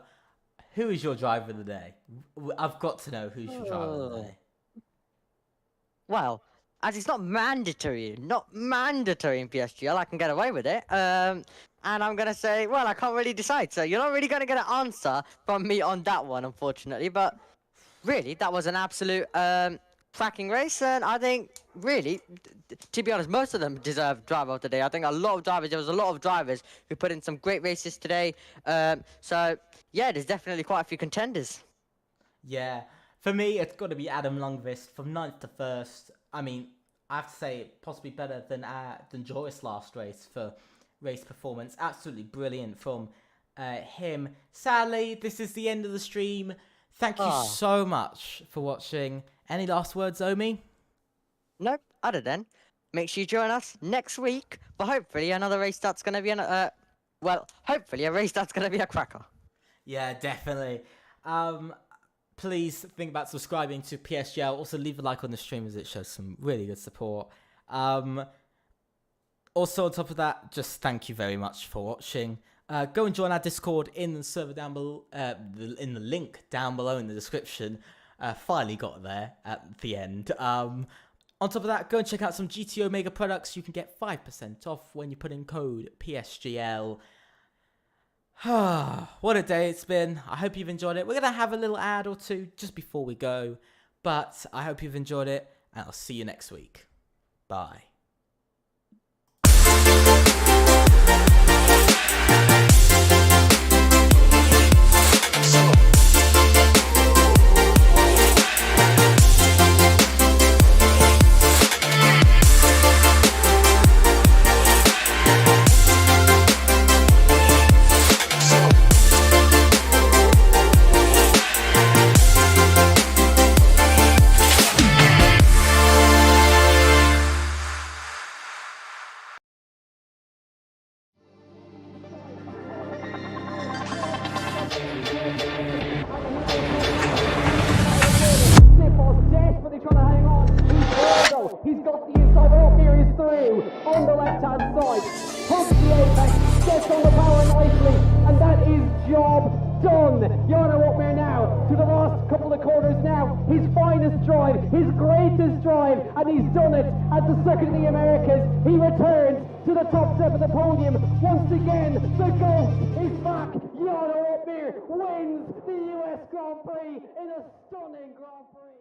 who is your driver of the day? I've got to know who's your driver of the day. Well, as it's not mandatory in PSGL, I can get away with it. And I'm going to say, well, I can't really decide. So you're not really going to get an answer from me on that one, unfortunately. But really, that was an absolute cracking race. And I think, really, to be honest, most of them deserve driver of the day. I think there was a lot of drivers who put in some great races today. So, yeah, there's definitely quite a few contenders. Yeah. For me, it's got to be Adam Lundqvist from 9th to 1st. I mean, I have to say, possibly better than Joris last race for race performance. Absolutely brilliant from him. Sadly, this is the end of the stream. Thank you so much for watching. Any last words, Omi? Nope. Other than, make sure you join us next week for hopefully another race that's going to be hopefully a race that's going to be a cracker. Yeah, definitely. Please think about subscribing to PSGL. Also, leave a like on the stream as it shows some really good support. Also, on top of that, just thank you very much for watching. Go and join our Discord in the server down below, in the link down below in the description. Finally got there at the end. On top of that, go and check out some GT Omega products. You can get 5% off when you put in code PSGL. What a day it's been. I hope you've enjoyed it. We're going to have a little ad or two just before we go. But I hope you've enjoyed it, and I'll see you next week. Bye. Desperately trying to hang on. He's got the inside. Oh, here he's through on the left-hand side. Hooks the apex, gets on the power nicely, and that is job done. Jarno Opmeer now to the last couple of corners now. His finest drive, his greatest drive, and he's done it at the Circuit of the Americas. He returns to the top step of the podium. Once again, the GOAT is back. Jarno Opmeer wins the US Grand Prix in a stunning Grand Prix.